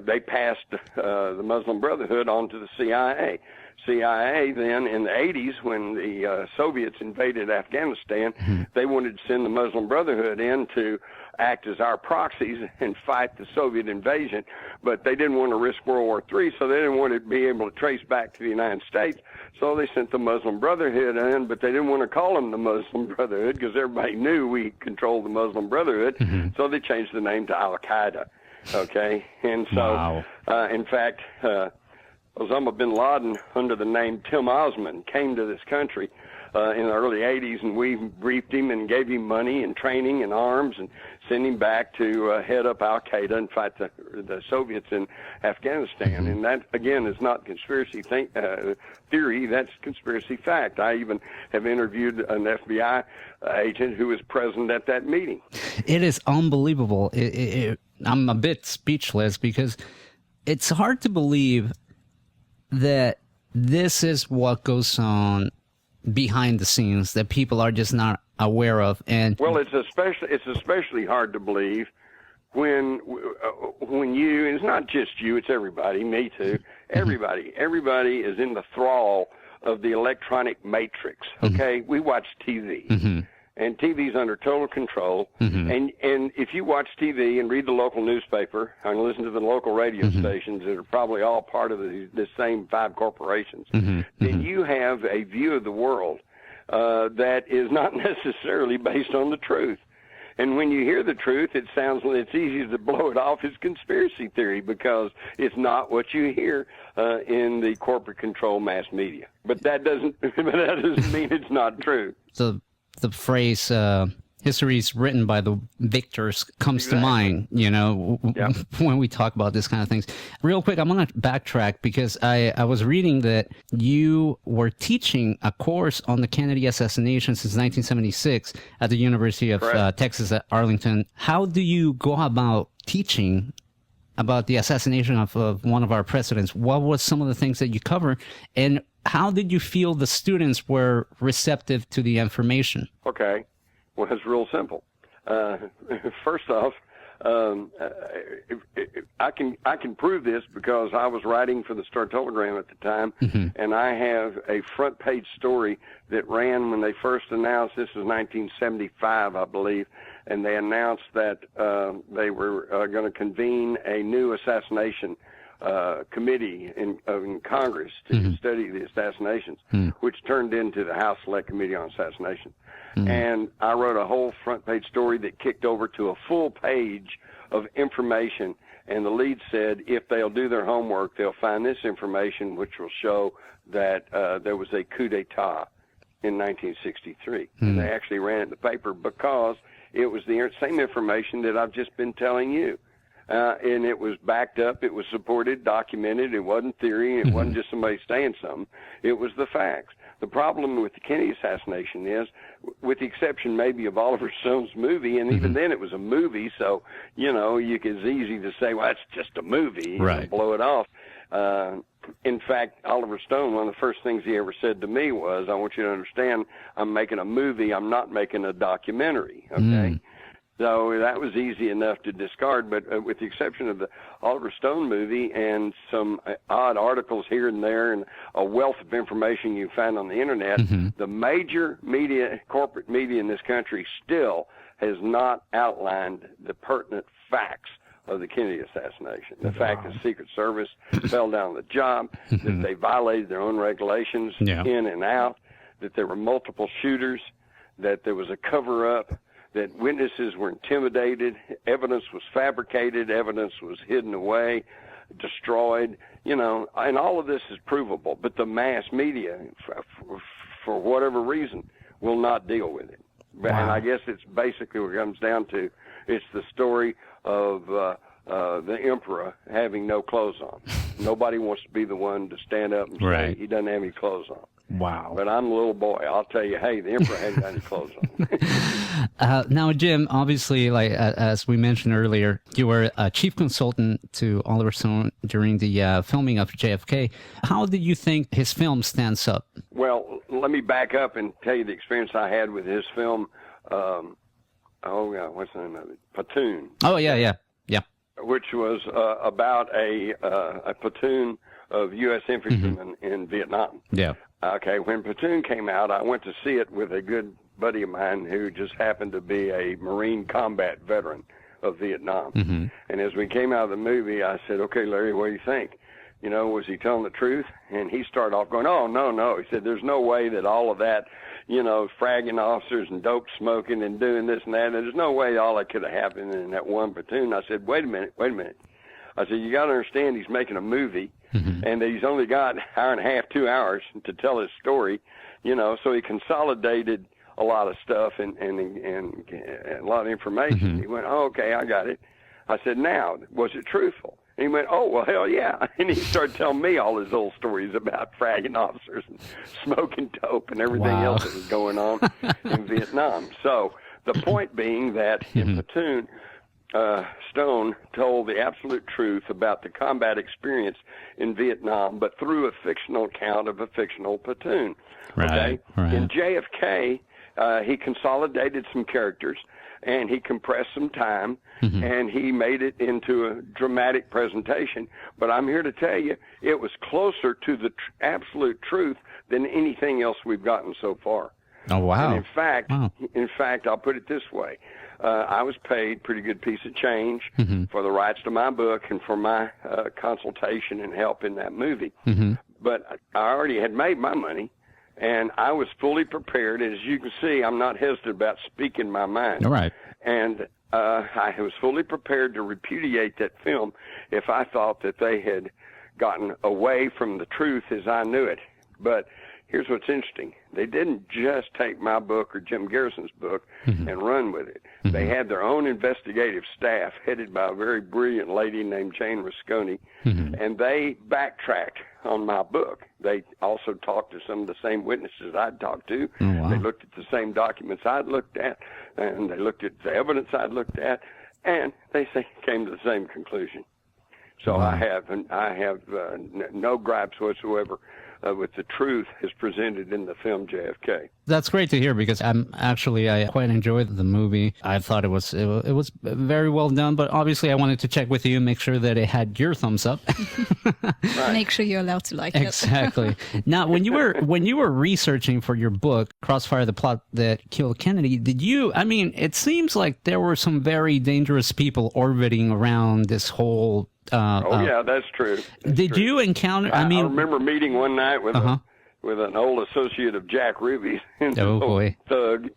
they passed the Muslim Brotherhood on to the CIA. CIA then in the 80s, when the Soviets invaded Afghanistan, they wanted to send the Muslim Brotherhood in to act as our proxies and fight the Soviet invasion, but they didn't want to risk World War III, so they didn't want to be able to trace back to the United States, so they sent the Muslim Brotherhood in, but they didn't want to call them the Muslim Brotherhood because everybody knew we controlled the Muslim Brotherhood, so they changed the name to Al-Qaeda. Okay, and so, in fact, Osama bin Laden, under the name Tim Osman, came to this country in the early 80s, and we briefed him and gave him money and training and arms and sent him back to head up Al-Qaeda and fight the Soviets in Afghanistan. And that, again, is not conspiracy theory. That's conspiracy fact. I even have interviewed an FBI agent who was present at that meeting. It is unbelievable. I'm a bit speechless because it's hard to believe that this is what goes on behind the scenes that people are just not aware of. And well, it's especially hard to believe when you, and it's not just you, it's everybody, me too, everybody is in the thrall of the electronic matrix. Okay, we watch TV. And TV's under total control. And if you watch TV and read the local newspaper and listen to the local radio stations that are probably all part of the same 5 corporations, then you have a view of the world that is not necessarily based on the truth. And when you hear the truth, it's easy to blow it off as conspiracy theory because it's not what you hear in the corporate control mass media. But that doesn't mean it's not true. So the phrase history is written by the victors comes to mind, when we talk about this kind of things. Real quick, I'm going to backtrack because I was reading that you were teaching a course on the Kennedy assassination since 1976 at the University of Texas at Arlington. How do you go about teaching about the assassination of one of our presidents? What was some of the things that you cover, and how did you feel the students were receptive to the information? Okay. Well, it's real simple. First off, I can prove this because I was writing for the Star-Telegram at the time, and I have a front page story that ran when they first announced, this was 1975, I believe, and they announced that they were going to convene a new assassination committee in Congress to study the assassinations, which turned into the House Select Committee on Assassination. And I wrote a whole front page story that kicked over to a full page of information, and the lead said if they'll do their homework, they'll find this information which will show that there was a coup d'etat in 1963. And they actually ran it in the paper because It was the same information that I've just been telling you. And it was backed up, it was supported, documented, it wasn't theory, it wasn't just somebody saying something, it was the facts. The problem with the Kennedy assassination is, with the exception maybe of Oliver Stone's movie, and even then it was a movie, so, it's easy to say, well, it's just a movie, right, and blow it off. In fact, Oliver Stone, one of the first things he ever said to me was, I want you to understand, I'm making a movie, I'm not making a documentary, okay? So that was easy enough to discard, but with the exception of the Oliver Stone movie and some odd articles here and there and a wealth of information you find on the internet, the major media, corporate media in this country still has not outlined the pertinent facts of the Kennedy assassination. The fact that the Secret Service fell down on the job, that they violated their own regulations in and out, that there were multiple shooters, that there was a cover-up, that witnesses were intimidated, evidence was fabricated, evidence was hidden away, destroyed, and all of this is provable. But the mass media, for whatever reason, will not deal with it. Wow. And I guess it's basically what it comes down to. It's the story of the emperor having no clothes on. Nobody wants to be the one to stand up and say he doesn't have any clothes on. Wow. But I'm a little boy. I'll tell you, hey, the emperor hadn't got any clothes on. Now, Jim, obviously, like as we mentioned earlier, you were a chief consultant to Oliver Stone during the filming of JFK. How do you think his film stands up? Well, let me back up and tell you the experience I had with his film. What's the name of it? Platoon. Oh, yeah. Which was about a platoon of U.S. infantrymen in Vietnam. Yeah. Okay, when Platoon came out, I went to see it with a good buddy of mine who just happened to be a Marine combat veteran of Vietnam. And as we came out of the movie, I said, okay, Larry, what do you think? Was he telling the truth? And he started off going, oh, no. He said, there's no way that all of that, fragging officers and dope smoking and doing this and that, and there's no way all that could have happened in that one platoon. I said, wait a minute. I said, you got to understand he's making a movie, and that he's only got an hour and a half, 2 hours to tell his story, so he consolidated a lot of stuff and a lot of information. He went, oh, okay, I got it. I said, now, was it truthful? And he went, oh, well, hell yeah. And he started telling me all his old stories about fragging officers and smoking dope and everything else that was going on in Vietnam. So the point being that in Platoon, Stone told the absolute truth about the combat experience in Vietnam, but through a fictional account of a fictional platoon. Right. In JFK, he consolidated some characters, and he compressed some time, and he made it into a dramatic presentation. But I'm here to tell you, it was closer to the absolute truth than anything else we've gotten so far. Oh, wow. And in fact, I'll put it this way. I was paid a pretty good piece of change for the rights to my book and for my consultation and help in that movie. But I already had made my money, and I was fully prepared. As you can see, I'm not hesitant about speaking my mind. All right. And I was fully prepared to repudiate that film if I thought that they had gotten away from the truth as I knew it. But here's what's interesting. They didn't just take my book or Jim Garrison's book and run with it. They had their own investigative staff headed by a very brilliant lady named Jane Rusconi, and they backtracked on my book. They also talked to some of the same witnesses I'd talked to. Oh, wow. They looked at the same documents I'd looked at, and they looked at the evidence I'd looked at, and they came to the same conclusion. So I have no gripes whatsoever with the truth as presented in the film JFK. That's great to hear, because I quite enjoyed the movie. I thought it was very well done, but obviously I wanted to check with you and make sure that it had your thumbs up. Right. Make sure you're allowed to like it. Exactly. Now, when you were researching for your book, Crossfire: The Plot That Killed Kennedy, it seems like there were some very dangerous people orbiting around this whole yeah, that's true. Did you encounter? I remember meeting one night with with an old associate of Jack Ruby's. Oh boy, thug.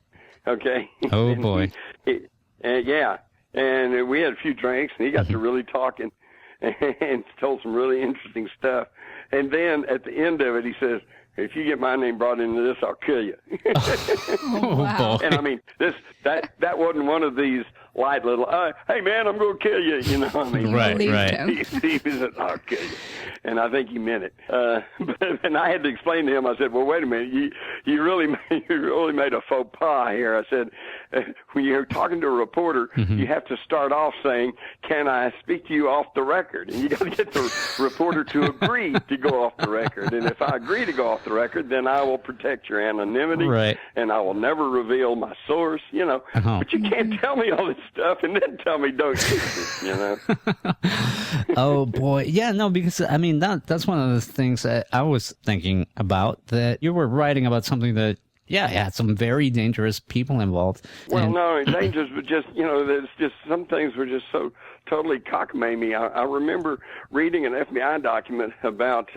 Okay. Oh boy. Yeah, and we had a few drinks, and he got to really talking, and told some really interesting stuff. And then at the end of it, he says, if you get my name brought into this, I'll kill you. Oh, wow. And that wasn't one of these light little, hey, man, I'm going to kill you. You know what I mean? Right, Believed right. him. He said, I'll kill you. And I think he meant it. And I had to explain to him, I said, well, wait a minute, you really made a faux pas here. I said, when you're talking to a reporter, you have to start off saying, can I speak to you off the record? And you got to get the reporter to agree to go off the record. And if I agree to go off the record, then I will protect your anonymity, Right. and I will never reveal my source, you know. But you can't tell me all this stuff and then tell me don't shoot me, you know. Oh boy, yeah, no, because I mean that's one of the things that I was thinking about, that you were writing about something that had some very dangerous people involved. Well, And- no, dangerous, but just, you know, there's just some things were just so totally cockamamie. I remember reading an FBI document about,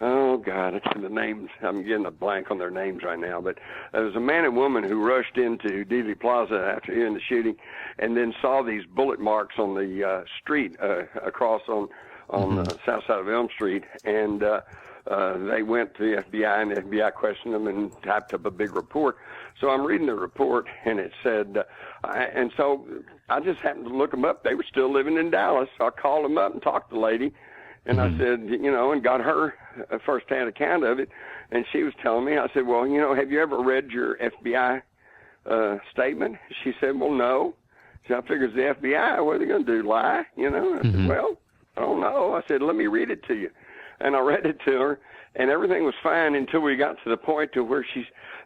oh, God, I can't the names. I'm getting a blank on their names right now. But there was a man and woman who rushed into Dealey Plaza after hearing the shooting and then saw these bullet marks on the street across on the south side of Elm Street. And they went to the FBI, and the FBI questioned them and typed up a big report. So I'm reading the report, and it said, and so I just happened to look them up. They were still living in Dallas. So I called them up and talked to the lady. And I said, you know, and got her a first-hand account of it. And she was telling me, I said, well, you know, have you ever read your FBI statement? She said, well, no. So I figured the FBI, what are they going to do, lie? You know? I said, well, I don't know. I said, let me read it to you. And I read it to her, and everything was fine until we got to the point to where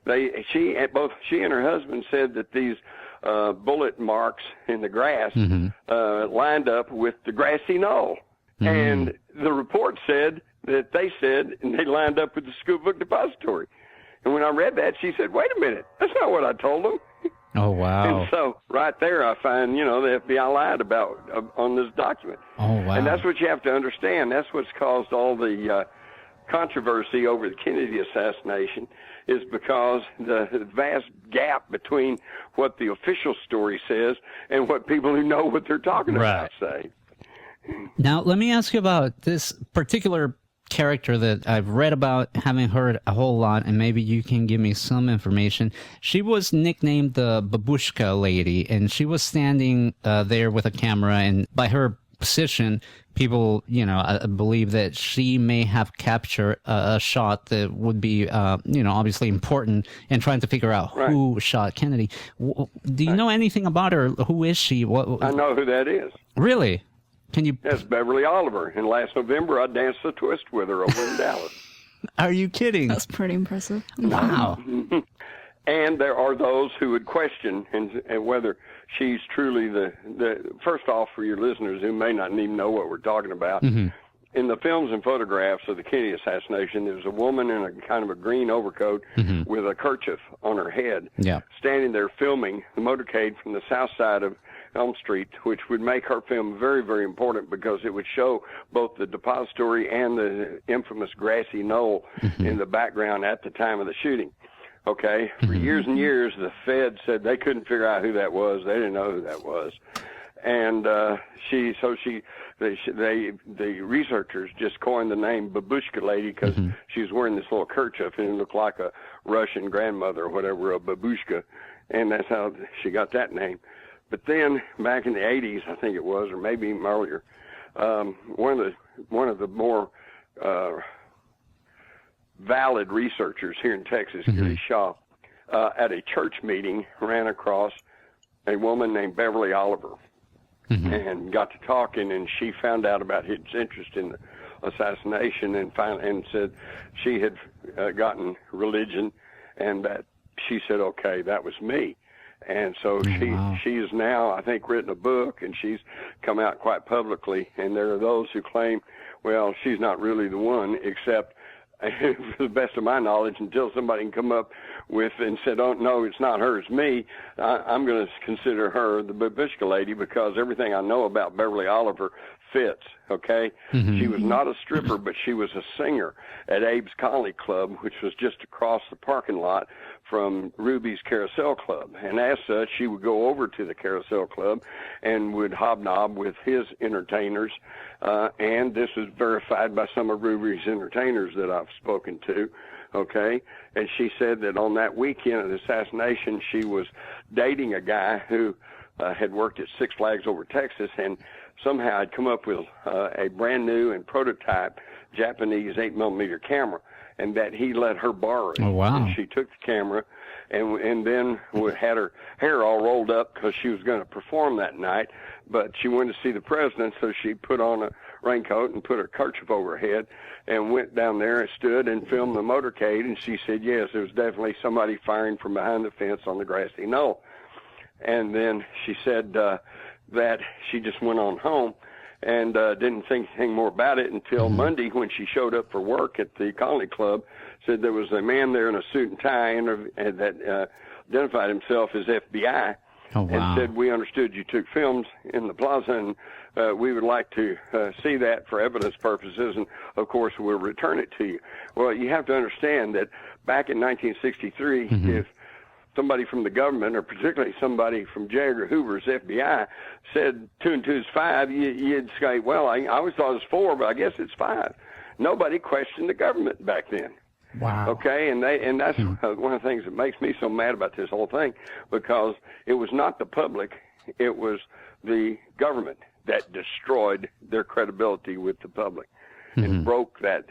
both she and her husband said that these bullet marks in the grass lined up with the grassy knoll. And the report said that and they lined up with the Scoop Book Depository. And when I read that, she said, wait a minute, that's not what I told them. Oh, wow. And so right there I find, you know, the FBI lied about on this document. Oh, wow. And that's what you have to understand. That's what's caused all the controversy over the Kennedy assassination, is because the vast gap between what the official story says and what people who know what they're talking about say. Now, let me ask you about this particular character that I've read about, having heard a whole lot, and maybe you can give me some information. She was nicknamed the Babushka Lady, and she was standing there with a camera, and by her position, people, you know, believe that she may have captured a shot that would be, you know, obviously important in trying to figure out who shot Kennedy. Do you know anything about her? Who is she? I know who that is. Really? Can you? That's Beverly Oliver. And last November, I danced a twist with her over in Dallas. Are you kidding? That's pretty impressive. Wow. And there are those who would question and whether she's truly the first off, for your listeners who may not even know what we're talking about, in the films and photographs of the Kennedy assassination, there was a woman in a kind of a green overcoat with a kerchief on her head, standing there filming the motorcade from the south side of Elm Street, which would make her film very, very important because it would show both the depository and the infamous grassy knoll in the background at the time of the shooting. Okay, for years and years, the Fed said they couldn't figure out who that was. They didn't know who that was, and the researchers just coined the name Babushka Lady because she was wearing this little kerchief and it looked like a Russian grandmother or whatever, a babushka, and that's how she got that name. But then back in the 80s, I think it was, or maybe even earlier, one of the more valid researchers here in Texas, Gary Shaw, at a church meeting ran across a woman named Beverly Oliver and got to talking, and she found out about his interest in the assassination and said she had gotten religion, and that she said, okay, that was me. And so she is now, I think, written a book, and she's come out quite publicly. And there are those who claim, well, she's not really the one, except, for the best of my knowledge, until somebody can come up with and said, oh, no, it's not her, it's me, I'm going to consider her the Babushka Lady because everything I know about Beverly Oliver fits, okay? She was not a stripper, but she was a singer at Abe's Collie Club, which was just across the parking lot from Ruby's Carousel Club. And as such, she would go over to the Carousel Club and would hobnob with his entertainers. And this is verified by some of Ruby's entertainers that I've spoken to, okay? And she said that on that weekend of the assassination, she was dating a guy who had worked at Six Flags over Texas, and somehow had come up with a brand new and prototype Japanese 8mm camera, and that he let her borrow it. Oh, wow. And she took the camera and then had her hair all rolled up because she was going to perform that night, but she wanted to see the president, so she put on a raincoat and put her kerchief over her head and went down there and stood and filmed the motorcade, and she said, yes, there was definitely somebody firing from behind the fence on the grassy knoll. And then she said that she just went on home and didn't think anything more about it until Monday when she showed up for work at the Colony Club. Said there was a man there in a suit and tie that identified himself as FBI. Oh, wow. And said, we understood you took films in the plaza, and we would like to see that for evidence purposes, and of course we'll return it to you. Well, you have to understand that back in 1963, if somebody from the government, or particularly somebody from J. Edgar Hoover's FBI, said 2 and 2 is 5, you'd say, well, I always thought it was 4, but I guess it's 5. Nobody questioned the government back then. Wow. Okay, and that's one of the things that makes me so mad about this whole thing, because it was not the public, it was the government that destroyed their credibility with the public and broke that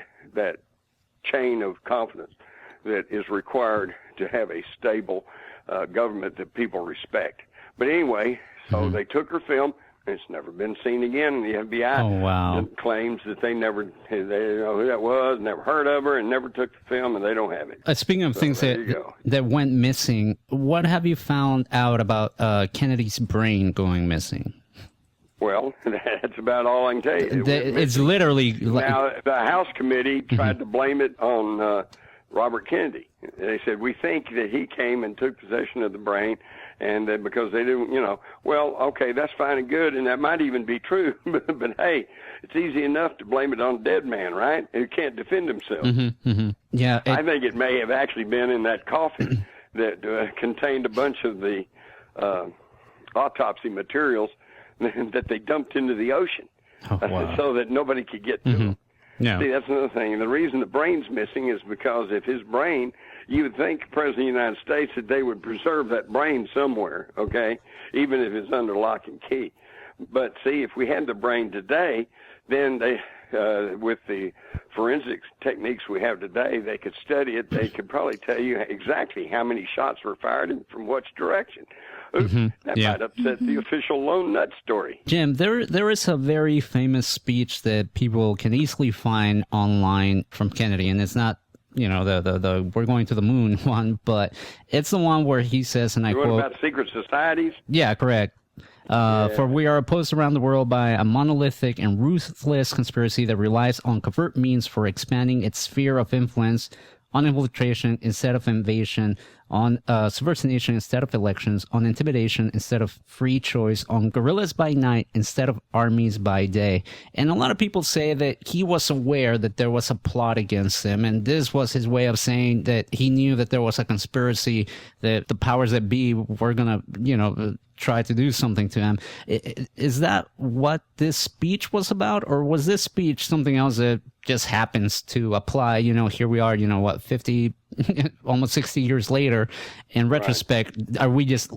chain of confidence that is required to have a stable government that people respect. But anyway, so they took her film. It's never been seen again. The FBI claims that they know who that was, never heard of her, and never took the film, and they don't have it. Speaking of things that went missing, what have you found out about Kennedy's brain going missing? Well, that's about all I can tell you. It's literally... Now, the House committee tried to blame it on Robert Kennedy. They said, we think that he came and took possession of the brain, and because they didn't, well, okay, that's fine and good, and that might even be true, but hey, it's easy enough to blame it on a dead man, right, who can't defend himself. Yeah, I think it may have actually been in that coffin that contained a bunch of the autopsy materials that they dumped into the ocean so that nobody could get to them. Yeah. See, that's another thing. And the reason the brain's missing is because if his brain, you would think, President of the United States, that they would preserve that brain somewhere, okay, even if it's under lock and key. But see, if we had the brain today, then they, with the forensics techniques we have today, they could study it. They could probably tell you exactly how many shots were fired and from which direction. That might upset the official lone nut story. Jim, there is a very famous speech that people can easily find online from Kennedy, and it's not, the we're going to the moon one, but it's the one where he says, and I quote... about secret societies? Yeah, correct. For we are opposed around the world by a monolithic and ruthless conspiracy that relies on covert means for expanding its sphere of influence, on infiltration instead of invasion, on subversion instead of elections, on intimidation instead of free choice, on guerrillas by night instead of armies by day. And a lot of people say that he was aware that there was a plot against him, and this was his way of saying that he knew that there was a conspiracy, that the powers that be were going to, try to do something to him. Is that what this speech was about, or was this speech something else that just happens to apply? Here we are, 50, almost 60 years later. In retrospect, are we just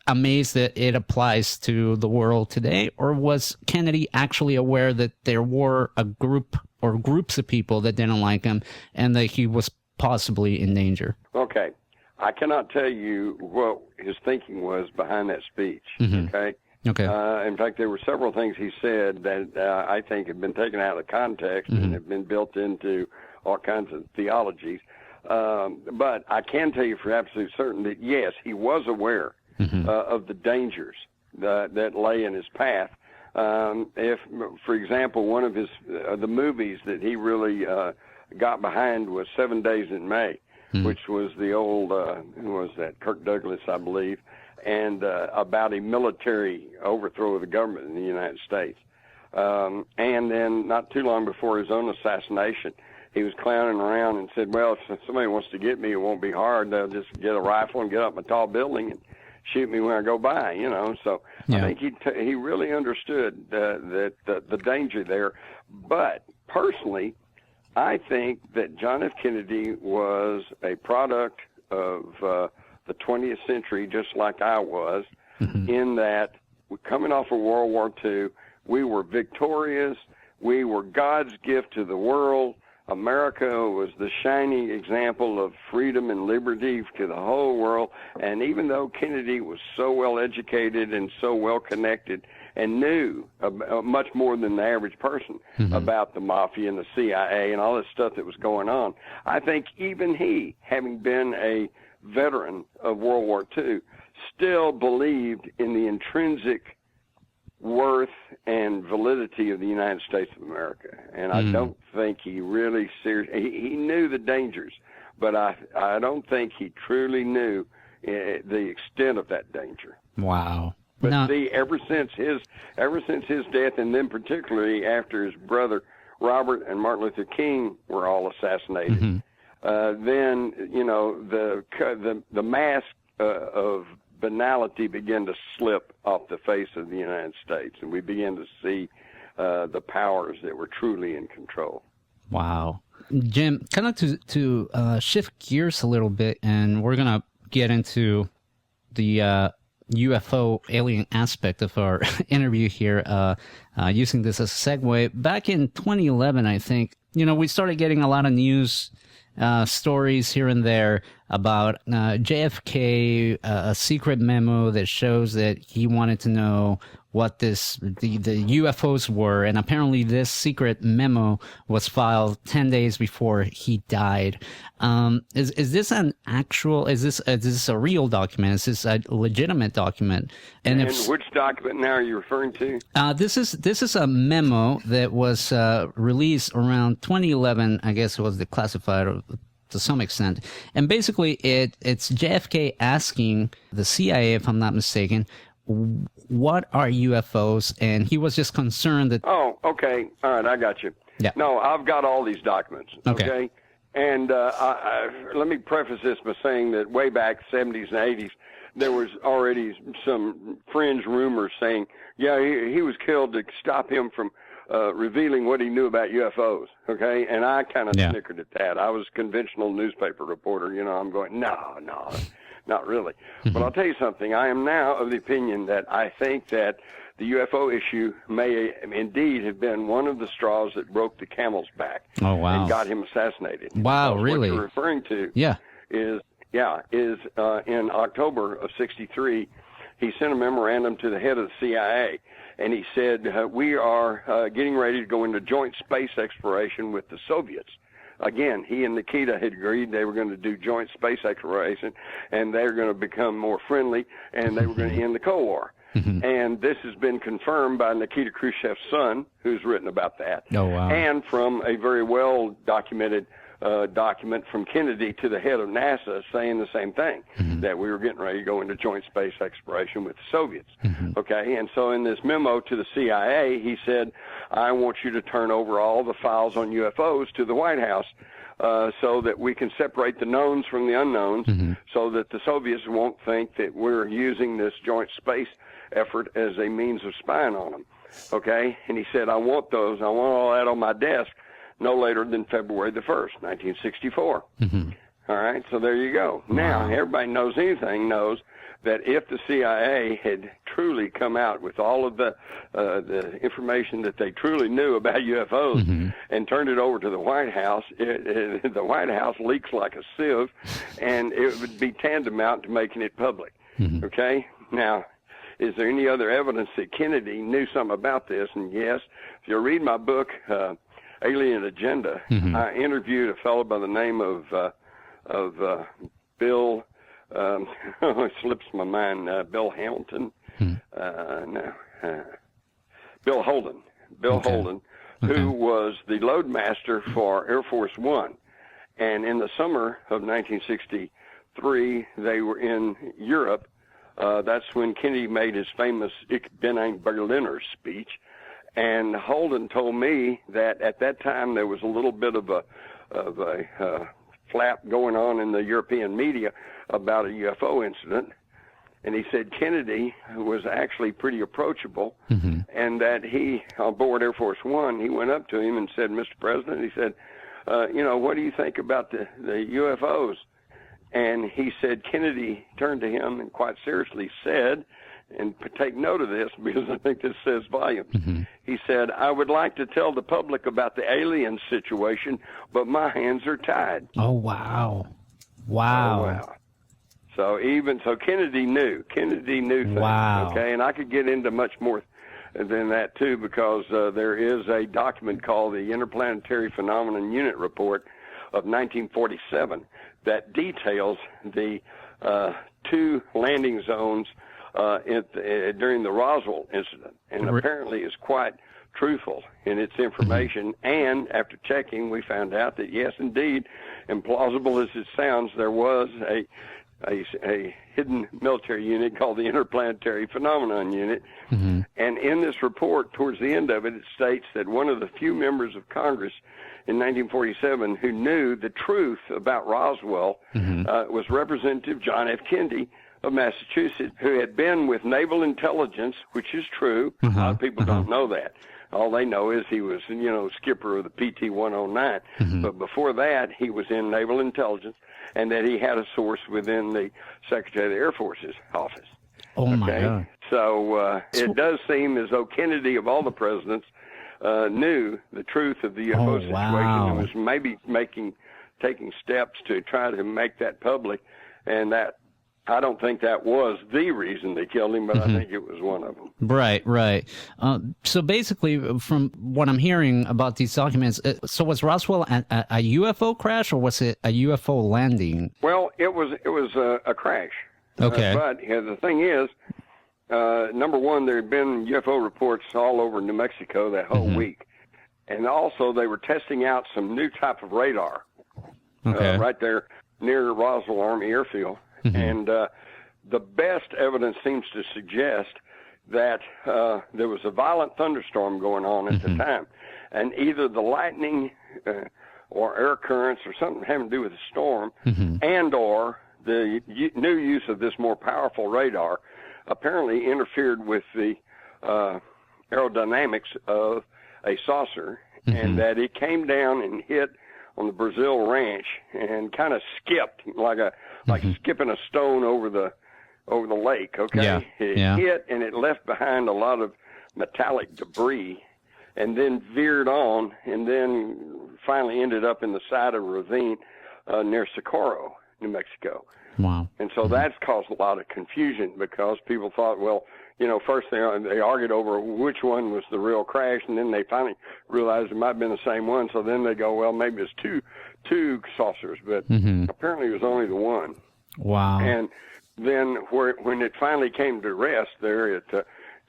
amazed that it applies to the world today, or was Kennedy actually aware that there were a group or groups of people that didn't like him and that he was possibly in danger? Okay. I cannot tell you what his thinking was behind that speech, okay? In fact, there were several things he said that I think have been taken out of context and have been built into all kinds of theologies. But I can tell you for absolute certain that, yes, he was aware of the dangers that lay in his path. If, for example, one of his the movies that he really got behind was 7 Days in May, which was the old, who was that, Kirk Douglas, I believe, and about a military overthrow of the government in the United States. And then not too long before his own assassination, he was clowning around and said, well, if somebody wants to get me, it won't be hard. They'll just get a rifle and get up a tall building and shoot me when I go by, So I think he really understood the danger there. But personally, I think that John F. Kennedy was a product of the 20th century, just like I was, in that we're coming off of World War II. We were victorious. We were God's gift to the world. America was the shining example of freedom and liberty to the whole world. And even though Kennedy was so well educated and so well connected and knew much more than the average person about the mafia and the CIA and all this stuff that was going on, I think even he, having been a veteran of World War II, still believed in the intrinsic worth and validity of the United States of America. And I don't think he really he knew the dangers, but I don't think he truly knew the extent of that danger. Wow. But see, ever since his death, and then particularly after his brother Robert and Martin Luther King were all assassinated, then the mask of banality began to slip off the face of the United States, and we began to see the powers that were truly in control. Wow. Jim, kind of to shift gears a little bit, and we're going to get into the UFO alien aspect of our interview here, using this as a segue. Back in 2011, I think, we started getting a lot of news stories here and there about JFK, a secret memo that shows that he wanted to know what the UFOs were, and apparently this secret memo was filed 10 days before he died. Is this an actual? Is this a real document? Is this a legitimate document? And which document now are you referring to? This is a memo that was released around 2011. I guess it was declassified to some extent, and basically it's JFK asking the CIA, if I'm not mistaken, what are UFOs? And he was just concerned that... Oh, okay. All right, I got you. Yeah. No, I've got all these documents. Okay. And let me preface this by saying that way back 70s and 80s, there was already some fringe rumors saying, yeah, he was killed to stop him from revealing what he knew about UFOs. Okay. And I kind of snickered at that. I was a conventional newspaper reporter. I'm going, no, not really. But I'll tell you something. I am now of the opinion that I think that the UFO issue may indeed have been one of the straws that broke the camel's back. Oh, wow. And got him assassinated. Wow, really? What you're referring to is in October of 1963, he sent a memorandum to the head of the CIA, and he said, we are getting ready to go into joint space exploration with the Soviets. Again, he and Nikita had agreed they were going to do joint space exploration, and they were going to become more friendly, and they were going to end the Cold War. And this has been confirmed by Nikita Khrushchev's son, who's written about that. Oh, wow. And from a very well-documented document from Kennedy to the head of NASA saying the same thing, that we were getting ready to go into joint space exploration with the Soviets. Okay, and so in this memo to the CIA, he said, I want you to turn over all the files on UFOs to the White House so that we can separate the knowns from the unknowns, so that the Soviets won't think that we're using this joint space effort as a means of spying on them. Okay, and he said, I want all that on my desk no later than February the 1st, 1964. All right, so there you go. Wow. Now, everybody knows that if the CIA had truly come out with all of the information that they truly knew about UFOs and turned it over to the White House, the White House leaks like a sieve, and it would be tantamount to making it public. Okay? Now, is there any other evidence that Kennedy knew something about this? And yes, if you read my book, Alien Agenda, I interviewed a fellow by the name of Bill, it slips my mind, Bill Hamilton, Bill Holden, who was the loadmaster for Air Force One. And in the summer of 1963, they were in Europe. That's when Kennedy made his famous Ich bin ein Berliner speech. And Holden told me that at that time there was a little bit of a flap going on in the European media about a UFO incident. And he said Kennedy was actually pretty approachable, and that he, on board Air Force One, he went up to him and said, Mr. President, he said, what do you think about the UFOs? And he said, Kennedy turned to him and quite seriously said, and take note of this because I think this says volumes. Mm-hmm. He said, I would like to tell the public about the alien situation, but my hands are tied. Oh, wow. Oh, wow. So Kennedy knew things. Wow. Okay, and I could get into much more than that too, because there is a document called the Interplanetary Phenomenon Unit Report of 1947 that details the two landing zones during the Roswell incident, and apparently is quite truthful in its information. And after checking, we found out that yes, indeed, implausible as it sounds, there was a hidden military unit called the Interplanetary Phenomenon Unit. Mm-hmm. And in this report, towards the end of it, it states that one of the few members of Congress in 1947 who knew the truth about Roswell was Representative John F. Kennedy of Massachusetts, who had been with Naval Intelligence, which is true. A lot of people don't know that. All they know is he was, skipper of the PT-109. But before that, he was in Naval Intelligence, and that he had a source within the Secretary of the Air Force's office. Oh, my God. So it does seem as though Kennedy, of all the presidents, knew the truth of the UFO situation and was maybe taking steps to try to make that public. And that, I don't think that was the reason they killed him, but I think it was one of them. Right. So basically, from what I'm hearing about these documents, so was Roswell a UFO crash, or was it a UFO landing? Well, it was a crash. Okay. But the thing is, number one, there had been UFO reports all over New Mexico that whole week. And also they were testing out some new type of radar right there near Roswell Army Airfield. And the best evidence seems to suggest that there was a violent thunderstorm going on at the time. And either the lightning or air currents or something having to do with the storm and or the new use of this more powerful radar apparently interfered with the aerodynamics of a saucer, and that it came down and hit on the Brazil ranch and kind of skipped like skipping a stone over the lake. Okay, it hit and it left behind a lot of metallic debris, and then veered on, and then finally ended up in the side of a ravine near Socorro, New Mexico. Wow. And so that's caused a lot of confusion because people thought, well, first they argued over which one was the real crash, and then they finally realized it might have been the same one. So then they go, well, maybe it's two saucers, but apparently it was only the one. Wow. And then when it finally came to rest there at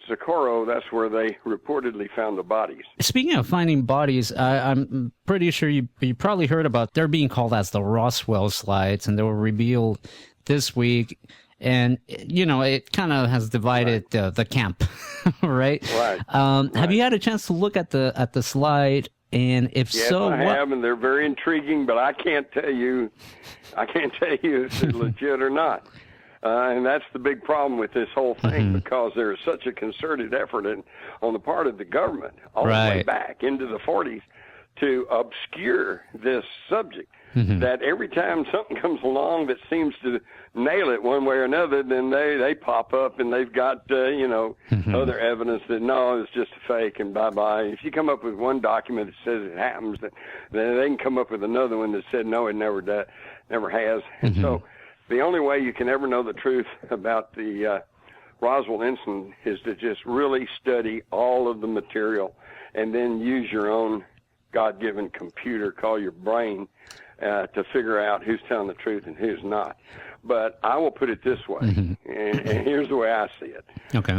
Socorro, that's where they reportedly found the bodies. Speaking of finding bodies, I'm pretty sure you probably heard about, they're being called as the Roswell slides, and they were revealed this week. And, it kind of has divided the camp, right? Right. Have you had a chance to look at the slide? And if so, I have, and they're very intriguing, but I can't tell you if they're legit or not. And that's the big problem with this whole thing, because there is such a concerted effort on the part of the government all the way back into the 40s to obscure this subject, that every time something comes along that seems to nail it one way or another, then they pop up and they've got, other evidence that, no, it's just a fake and bye-bye. If you come up with one document that says it happens, then they can come up with another one that said, no, it never has. And so the only way you can ever know the truth about the Roswell incident is to just really study all of the material and then use your own God-given computer, call your brain, to figure out who's telling the truth and who's not. But I will put it this way, and here's the way I see it. Okay.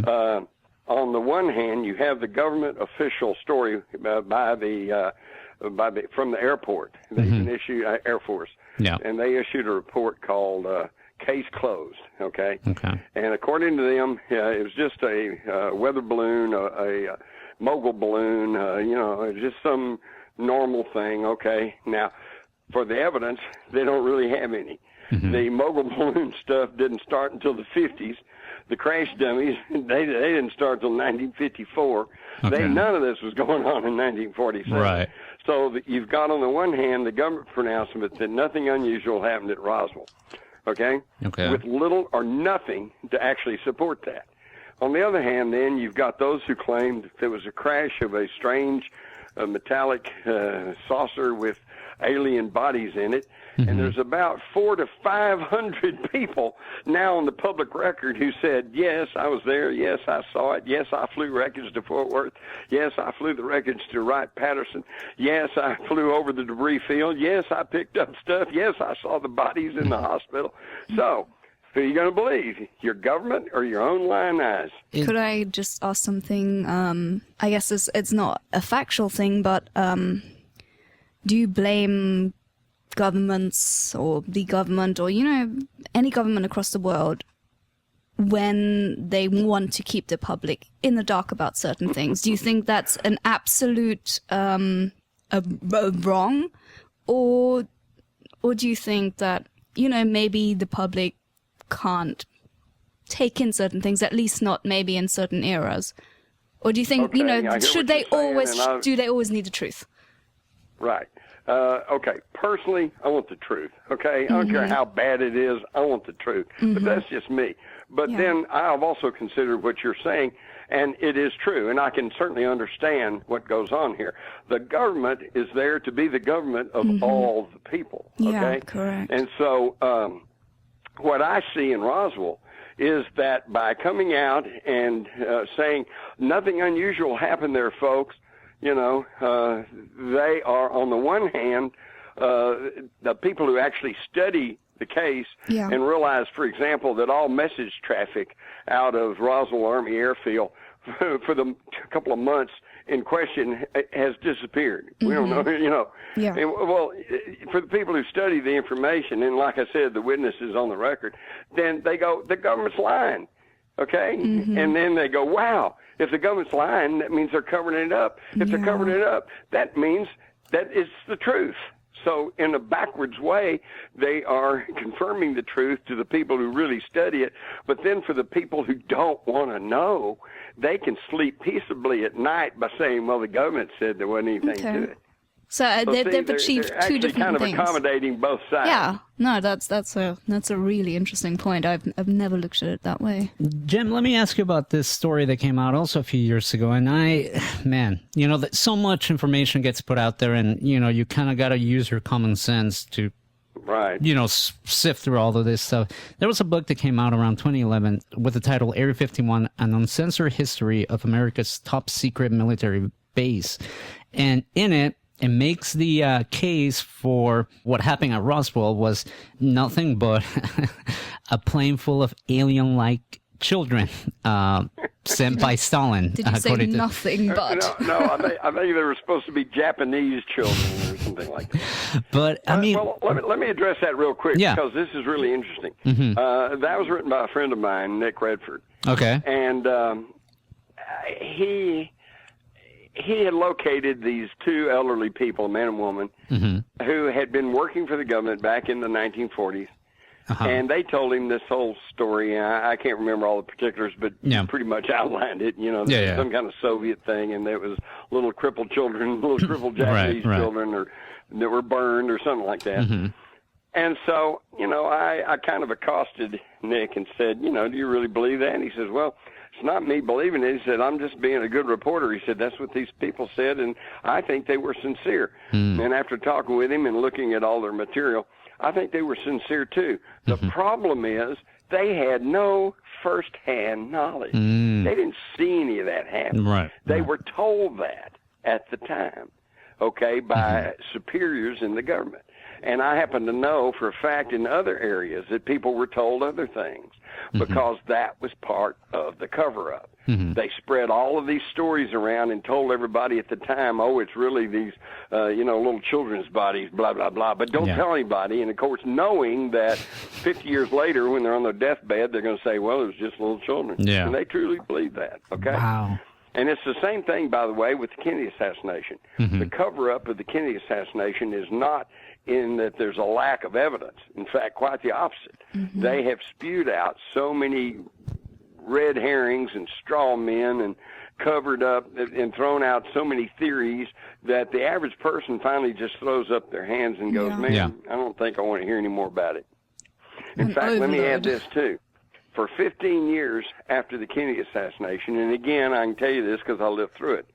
On the one hand, you have the government official story from the airport. They can issue Air Force, and they issued a report called Case Closed. Okay. And according to them, it was just a weather balloon, a mogul balloon, just some normal thing. Okay. Now, for the evidence, they don't really have any. The mogul balloon stuff didn't start until the 50s. The crash dummies, they didn't start until 1954. None of this was going on in 1947. Right. So that you've got on the one hand the government pronouncement that nothing unusual happened at Roswell, okay? With little or nothing to actually support that. On the other hand, then, you've got those who claimed there was a crash of a strange metallic saucer with alien bodies in it. And there's about 400 to 500 people now on the public record who said, yes, I was there. Yes, I saw it. Yes, I flew wreckage to Fort Worth. Yes, I flew the wreckage to Wright-Patterson. Yes, I flew over the debris field. Yes, I picked up stuff. Yes, I saw the bodies in the hospital. So, who are you going to believe, your government or your own lying eyes? Could I just ask something? I guess it's not a factual thing, but do you blame governments or the government or, any government across the world when they want to keep the public in the dark about certain things? Do you think that's an absolute wrong? Or do you think that, maybe the public can't take in certain things, at least not maybe in certain eras? Or do you think, do they always need the truth? Right. Okay, personally, I want the truth, okay? I don't care how bad it is, I want the truth. But that's just me. But then I've also considered what you're saying, and it is true, and I can certainly understand what goes on here. The government is there to be the government of all the people, okay? Yeah, correct. And so what I see in Roswell is that by coming out and saying nothing unusual happened there, folks, they are, on the one hand, the people who actually study the case and realize, for example, that all message traffic out of Roswell Army Airfield for the couple of months in question has disappeared. We don't know, Yeah. And, well, for the people who study the information, and like I said, the witnesses on the record, then they go, the government's lying. Okay? And then they go, wow, if the government's lying, that means they're covering it up. If they're covering it up, that means that it's the truth. So in a backwards way, they are confirming the truth to the people who really study it. But then for the people who don't want to know, they can sleep peaceably at night by saying, well, the government said there wasn't anything to it. So they've achieved two different kind of things. Accommodating both sides. Yeah, no, that's a really interesting point. I've never looked at it that way. Jim, let me ask you about this story that came out also a few years ago. And that so much information gets put out there, and you kind of got to use your common sense to, sift through all of this stuff. There was a book that came out around 2011 with the title Area 51: An Uncensored History of America's Top Secret Military Base, and in it makes the case for what happened at Roswell was nothing but a plane full of alien-like children sent by Stalin. Did you say nothing but? No, I think they were supposed to be Japanese children or something like that. But, well, let me address that real quick because this is really interesting. That was written by a friend of mine, Nick Redford. Okay. And he had located these two elderly people, a man and woman, who had been working for the government back in the 1940s. And they told him this whole story. I can't remember all the particulars, but pretty much outlined it. Some kind of Soviet thing, and there was little crippled children, little crippled Japanese children that were burned or something like that. And so, I kind of accosted Nick and said, do you really believe that? And he says, well, it's not me believing it. He said, I'm just being a good reporter. He said, that's what these people said, and I think they were sincere. And after talking with him and looking at all their material, I think they were sincere too. The problem is they had no first-hand knowledge. They didn't see any of that happen. They were told that at the time, by superiors in the government. And I happen to know for a fact in other areas that people were told other things because that was part of the cover-up. They spread all of these stories around and told everybody at the time, oh, it's really these, little children's bodies, blah, blah, blah. But don't tell anybody. And, of course, knowing that 50 years later when they're on their deathbed, they're going to say, well, it was just little children. And they truly believe that, Wow. And it's the same thing, by the way, with the Kennedy assassination. The cover-up of the Kennedy assassination is not in that there's a lack of evidence. In fact, quite the opposite. They have spewed out so many red herrings and straw men covered up and thrown out so many theories that the average person finally just throws up their hands and goes, man, I don't think I want to hear any more about it. In fact, let me add this, too. For 15 years after the Kennedy assassination, and again, I can tell you this because I lived through it,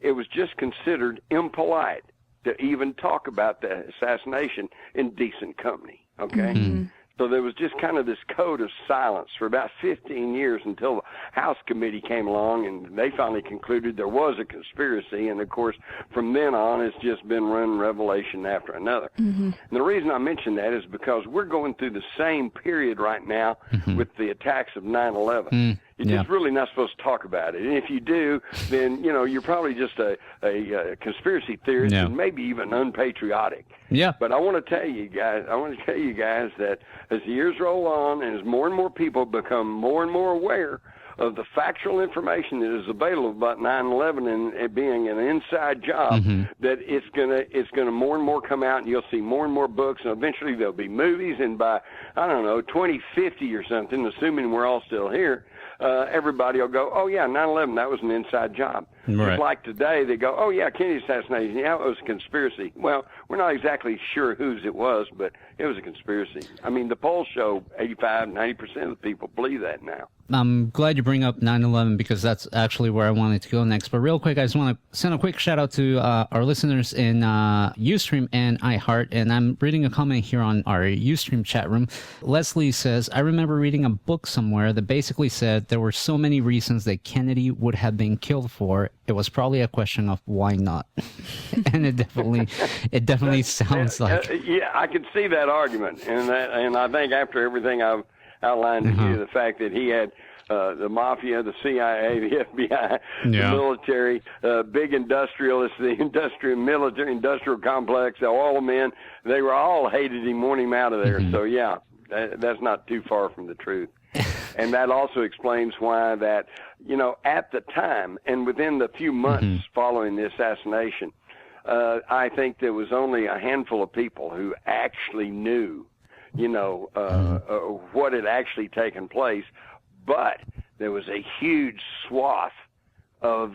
it was just considered impolite to even talk about the assassination in decent company, okay? Mm-hmm. So there was just kind of this code of silence for about 15 years until the House committee came along and they finally concluded there was a conspiracy. And, of course, from then on, it's just been one revelation after another. Mm-hmm. And the reason I mention that is because we're going through the same period right now with the attacks of 9/11. You're just really not supposed to talk about it. And if you do, then, you know, you're probably just a conspiracy theorist and maybe even unpatriotic. Yeah. But I want to tell you guys that as the years roll on and as more and more people become more and more aware of the factual information that is available about 9/11 and it being an inside job, that it's gonna more and more come out, and you'll see more and more books, and eventually there'll be movies, and by, I don't know, 2050 or something, assuming we're all still here, everybody will go, oh, yeah, 9/11, that was an inside job. Right. Just like today, they go, oh, yeah, Kennedy assassination, yeah, it was a conspiracy. Well, we're not exactly sure whose it was, but it was a conspiracy. I mean, the polls show 85, 90% of the people believe that now. I'm glad you bring up 9/11 because that's actually where I wanted to go next. But real quick, I just want to send a quick shout out to our listeners in Ustream and iHeart. And I'm reading a comment here on our Ustream chat room. Leslie says, I remember reading a book somewhere that basically said there were so many reasons that Kennedy would have been killed for. It was probably a question of why not. And it definitely sounds like. Yeah, I can see that argument. And I think after everything I've outlined to you, the fact that he had the mafia, the CIA, the FBI, the military, big industrialists, the industrial complex, the oil men, they were all hated him, wanted him out of there. So, yeah, that's not too far from the truth. And that also explains why that, you know, at the time and within the few months following the assassination, I think there was only a handful of people who actually knew, you know, what had actually taken place. But there was a huge swath of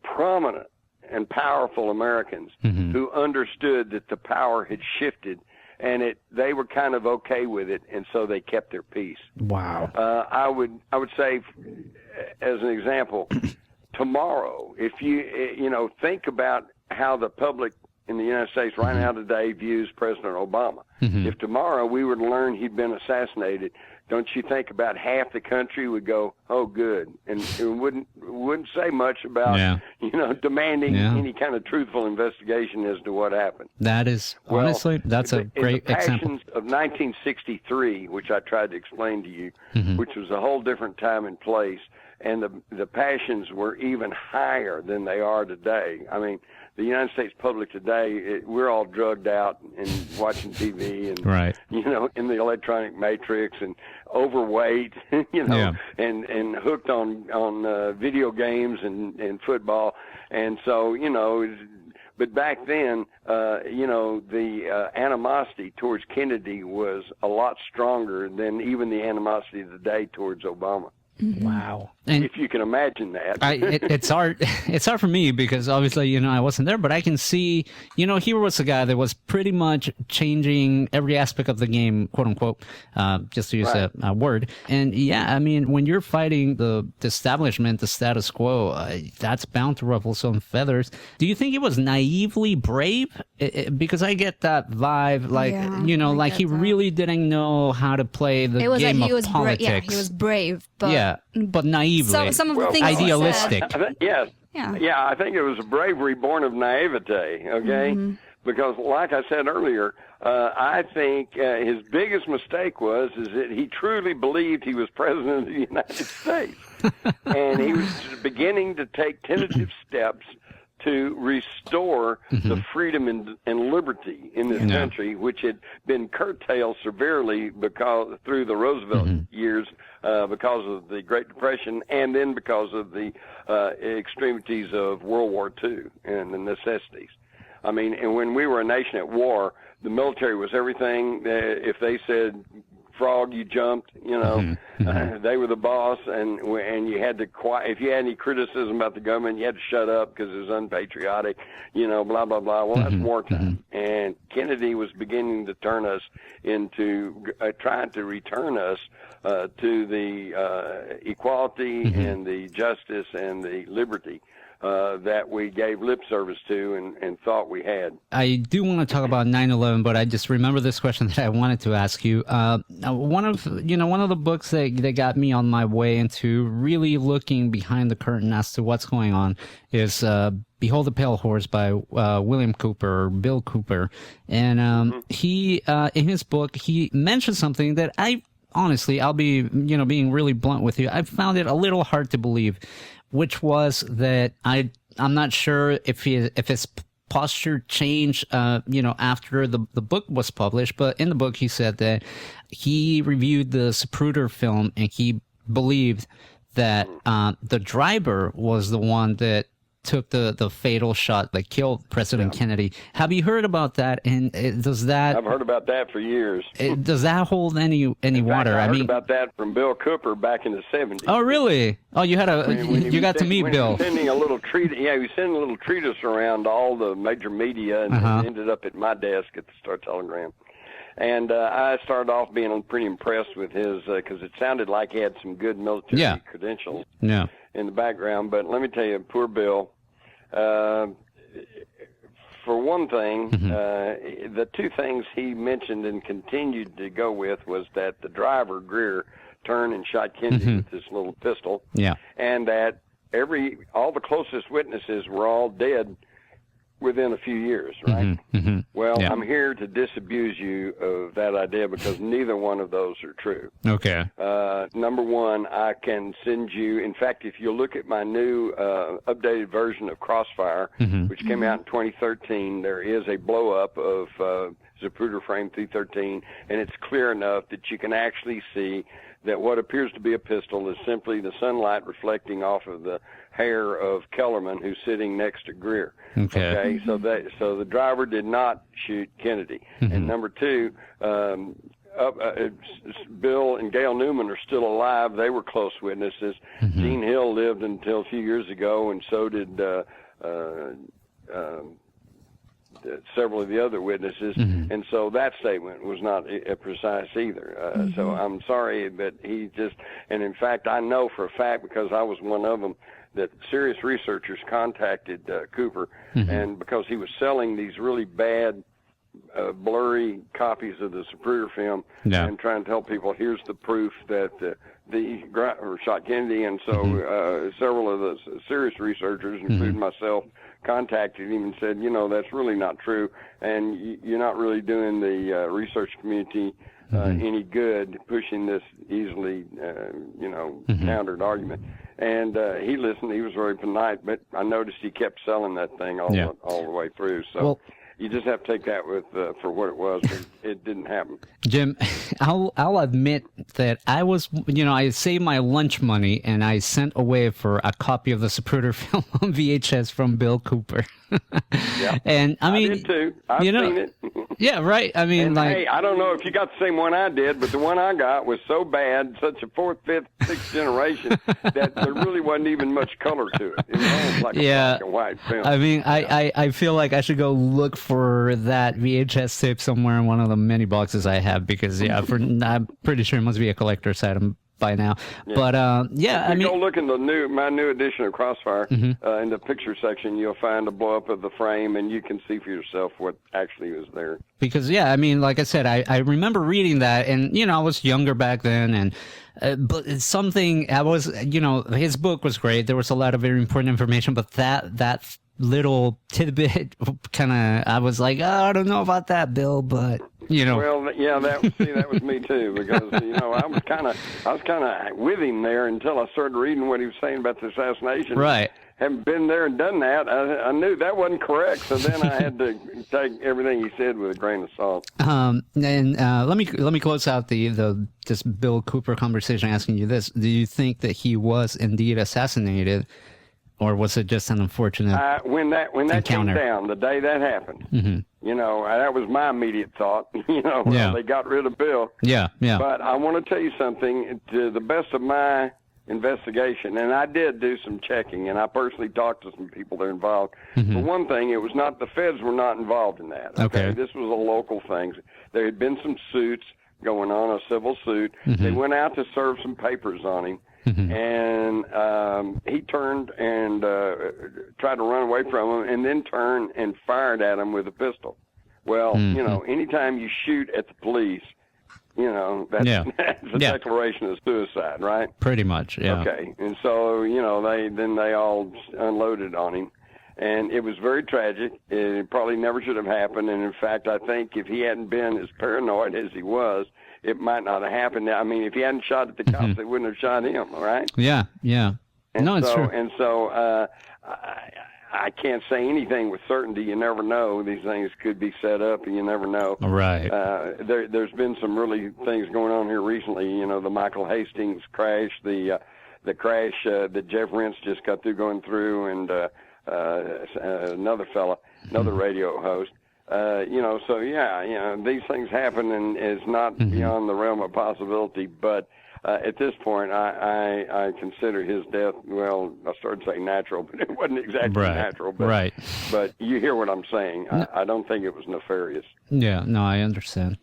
prominent and powerful Americans who understood that the power had shifted, and they were kind of okay with it, and so they kept their peace. Wow. I would say, as an example, tomorrow, if you know, think about how the public in the United States right now today views President Obama. If tomorrow we were to learn he'd been assassinated, don't you think about half the country would go, oh, good, and wouldn't say much about, you know, demanding any kind of truthful investigation as to what happened. That is, honestly, that's a great example. In the passions of 1963, which I tried to explain to you, which was a whole different time and place, and the passions were even higher than they are today. I mean, the United States public today, we're all drugged out and watching TV and, you know, in the electronic matrix and overweight, you know, and hooked on video games and football. And so, you know, but back then, you know, the animosity towards Kennedy was a lot stronger than even the animosity today towards Obama. Wow. And if you can imagine that. It's hard for me because obviously, you know, I wasn't there, but I can see, you know, he was a guy that was pretty much changing every aspect of the game, quote unquote, just to use a word. And yeah, I mean, when you're fighting the establishment, the status quo, that's bound to ruffle some feathers. Do you think he was naively brave? Because I get that vibe, like, you know, like he really didn't know how to play the game of politics. He was brave, but but naively, some of the things idealistic. I think it was a bravery born of naivete. Okay, because like I said earlier, I think his biggest mistake is that he truly believed he was president of the United States, and he was beginning to take tentative steps to restore the freedom and liberty in this country, which had been curtailed severely through the Roosevelt years because of the Great Depression and then because of the extremities of World War II and the necessities. I mean, and when we were a nation at war, the military was everything. If they said frog, you jumped. You know, they were the boss, and you had to if you had any criticism about the government, you had to shut up because it was unpatriotic. You know, blah blah blah. Well, that's wartime, and Kennedy was beginning to turn us into trying to return us to the equality and the justice and the liberty that we gave lip service to and thought we had. I do want to talk about 9/11, but I just remember this question that I wanted to ask you. One of the books that got me on my way into really looking behind the curtain as to what's going on is Behold the Pale Horse by William Cooper, or Bill Cooper. And he, in his book, he mentioned something that I honestly, I'll be, being really blunt with you, I found it a little hard to believe, which was that I'm not sure if his posture changed, after the book was published, but in the book he said that he reviewed the Zapruder film and he believed that the driver was the one that took the fatal shot that killed President Kennedy. Have you heard about that? And does that? I've heard about that for years. Does that hold any In fact, water? I heard about that from Bill Cooper back in the 70s. Oh, really? Oh, you had you got to meet Bill. He was sending a little treatise. Yeah, he was sending a little treatise around to all the major media, and it ended up at my desk at the Star Telegram. And I started off being pretty impressed with his, because it sounded like he had some good military credentials in the background. But let me tell you, poor Bill. For one thing, the two things he mentioned and continued to go with was that the driver, Greer, turned and shot Kennedy with this little pistol, and that all the closest witnesses were all dead within a few years, right? Well, I'm here to disabuse you of that idea because neither one of those are true. Okay. Number one, I can send you, in fact, if you look at my new updated version of Crossfire, which came out in 2013, there is a blow-up of Zapruder Frame 313, and it's clear enough that you can actually see that what appears to be a pistol is simply the sunlight reflecting off of the hair of Kellerman, who's sitting next to Greer. Okay, so the driver did not shoot Kennedy. And number two, Bill and Gail Newman are still alive. They were close witnesses. Gene Hill lived until a few years ago, and so did several of the other witnesses, and so that statement was not precise either. So I'm sorry, but he just, and in fact, I know for a fact, because I was one of them, that serious researchers contacted Cooper, and because he was selling these really bad, blurry copies of the Zapruder film, and trying to tell people, here's the proof that the driver shot Kennedy, and so several of the serious researchers, including myself, contacted him and said, that's really not true, and you're not really doing the research community any good pushing this easily, countered argument. And he listened. He was very polite, but I noticed he kept selling that thing all the way through. So you just have to take that with for what it was. It didn't happen. Jim, I'll admit that I was, I saved my lunch money and I sent away for a copy of the Zapruder film on VHS from Bill Cooper. And I mean, I did too. I've seen it. Yeah, right. I mean, hey, I don't know if you got the same one I did, but the one I got was so bad, such a fourth, fifth, sixth generation, that there really wasn't even much color to it. It was almost like a black and white film. I mean, I feel like I should go look for that VHS tape somewhere in one of the many boxes I have, because I'm pretty sure it must be a collector's item by now. But I mean, go look in my new edition of Crossfire in the picture section. You'll find a blow up of the frame, and you can see for yourself what actually was there. Because I mean, like I said, I remember reading that, and I was younger back then, and but it's something I was, his book was great. There was a lot of very important information, but that little tidbit kind of, I was like, I don't know about that, Bill, but Well, yeah, that was me too, because I was kind of with him there until I started reading what he was saying about the assassination. Right. Having been there and done that, I knew that wasn't correct. So then I had to take everything he said with a grain of salt. And let me close out this Bill Cooper conversation asking you this: do you think that he was indeed assassinated or was it just an unfortunate when that encounter? came down, the day that happened, you know, that was my immediate thought. You know, they got rid of Bill. Yeah. But I want to tell you something. To the best of my investigation, and I did do some checking, and I personally talked to some people that are involved. For one thing, it was not the feds were not involved in that. Okay. This was a local thing. There had been some suits going on, a civil suit. They went out to serve some papers on him. And he turned and tried to run away from him, and then turned and fired at him with a pistol. Well, you know, anytime you shoot at the police, you know, that's a declaration of suicide, right? Pretty much, yeah. Okay, and so, you know, they all unloaded on him. And it was very tragic. It probably never should have happened. And, in fact, I think if he hadn't been as paranoid as he was, it might not have happened. I mean, if he hadn't shot at the cops, they wouldn't have shot him, all right? Yeah. And it's true. And so I can't say anything with certainty. You never know. These things could be set up, and you never know. Right. There's been some really things going on here recently. You know, the Michael Hastings crash, the crash that Jeff Rentz just got through going through, and another fella, another radio host. You know, so yeah, you know, these things happen, and it's not beyond the realm of possibility. But at this point, I consider his death. Well, I started saying natural, but it wasn't exactly natural. But, but you hear what I'm saying. I don't think it was nefarious. Yeah, no, I understand.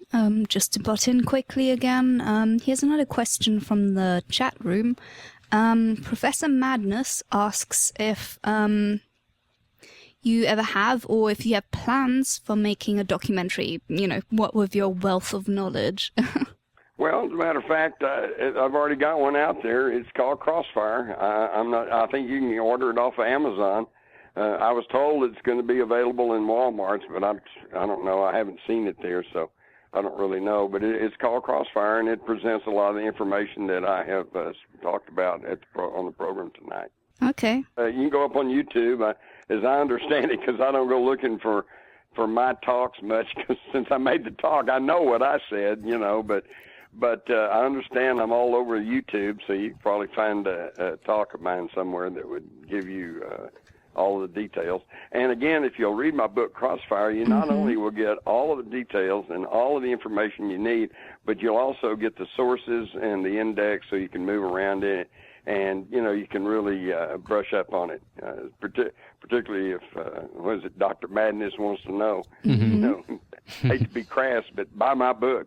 Just to butt in quickly again, here's another question from the chat room. Professor Madness asks if you ever have, or if you have plans for making a documentary, you know, what with your wealth of knowledge. Well, as a matter of fact, I've already got one out there. It's called Crossfire. I think you can order it off of Amazon. I was told it's going to be available in Walmarts, but I don't know. I haven't seen it there, so I don't really know. But it's called Crossfire, and it presents a lot of the information that I have talked about on the program tonight. Okay. You can go up on YouTube, as I understand it, because I don't go looking for my talks much, because since I made the talk, I know what I said, you know, but I understand I'm all over YouTube, so you can probably find a talk of mine somewhere that would give you all of the details. And again, if you'll read my book, Crossfire, you not only will get all of the details and all of the information you need, but you'll also get the sources and the index so you can move around in it. And, you know, you can really brush up on it, particularly if, Dr. Madness wants to know. You know, hate to be crass, but buy my book.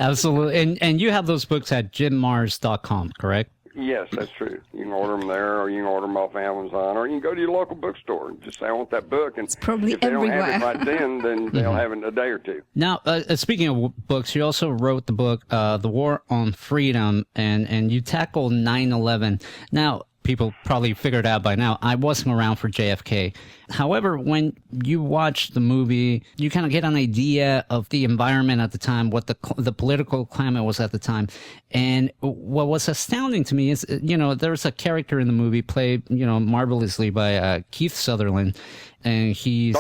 Absolutely. And you have those books at jimmars.com, correct? Yes, that's true. You can order them there, or you can order them off Amazon, or you can go to your local bookstore and just say, I want that book. And it's probably if they everywhere. don't have it right then they'll have it in a day or two. Now, speaking of books, you also wrote the book, The War on Freedom, and you tackled 9/11. Now, people probably figured out by now, I wasn't around for JFK. However, when you watch the movie, you kind of get an idea of the environment at the time, what the political climate was at the time. And what was astounding to me is, you know, there's a character in the movie played, you know, marvelously by Keith Sutherland. And he's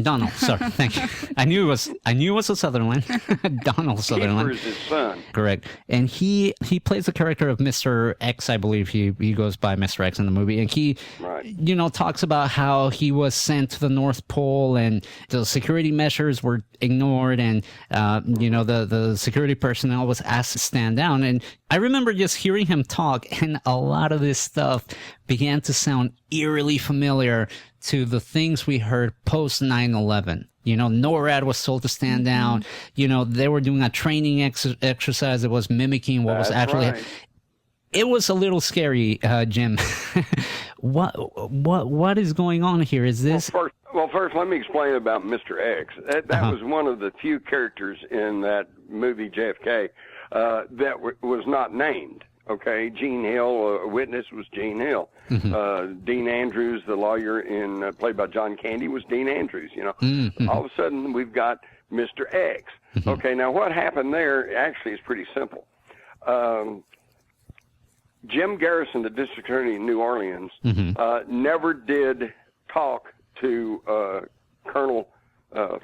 Donald, sorry, thank you. I knew it was a Sutherland. Donald Sutherland. Keith is his son. Correct. And he plays the character of Mr. X, I believe he goes by Mr. X in the movie. And he, you know, talks about how he was sent to the North Pole and the security measures were ignored, and you know, the security personnel was asked to stand down. And I remember just hearing him talk, and a lot of this stuff began to sound eerily familiar to the things we heard post 9/11. You know, NORAD was told to stand down. You know, they were doing a training exercise that was mimicking what was actually. Right. It was a little scary, Jim. What is going on here? Is this? Well, first, let me explain about Mr. X. That was one of the few characters in that movie JFK that was not named. Okay, Gene Hill, a witness, was Gene Hill. Dean Andrews, the lawyer played by John Candy, was Dean Andrews. You know, all of a sudden we've got Mr. X. Okay, now what happened there actually is pretty simple. Jim Garrison, the district attorney in New Orleans, never did talk to Colonel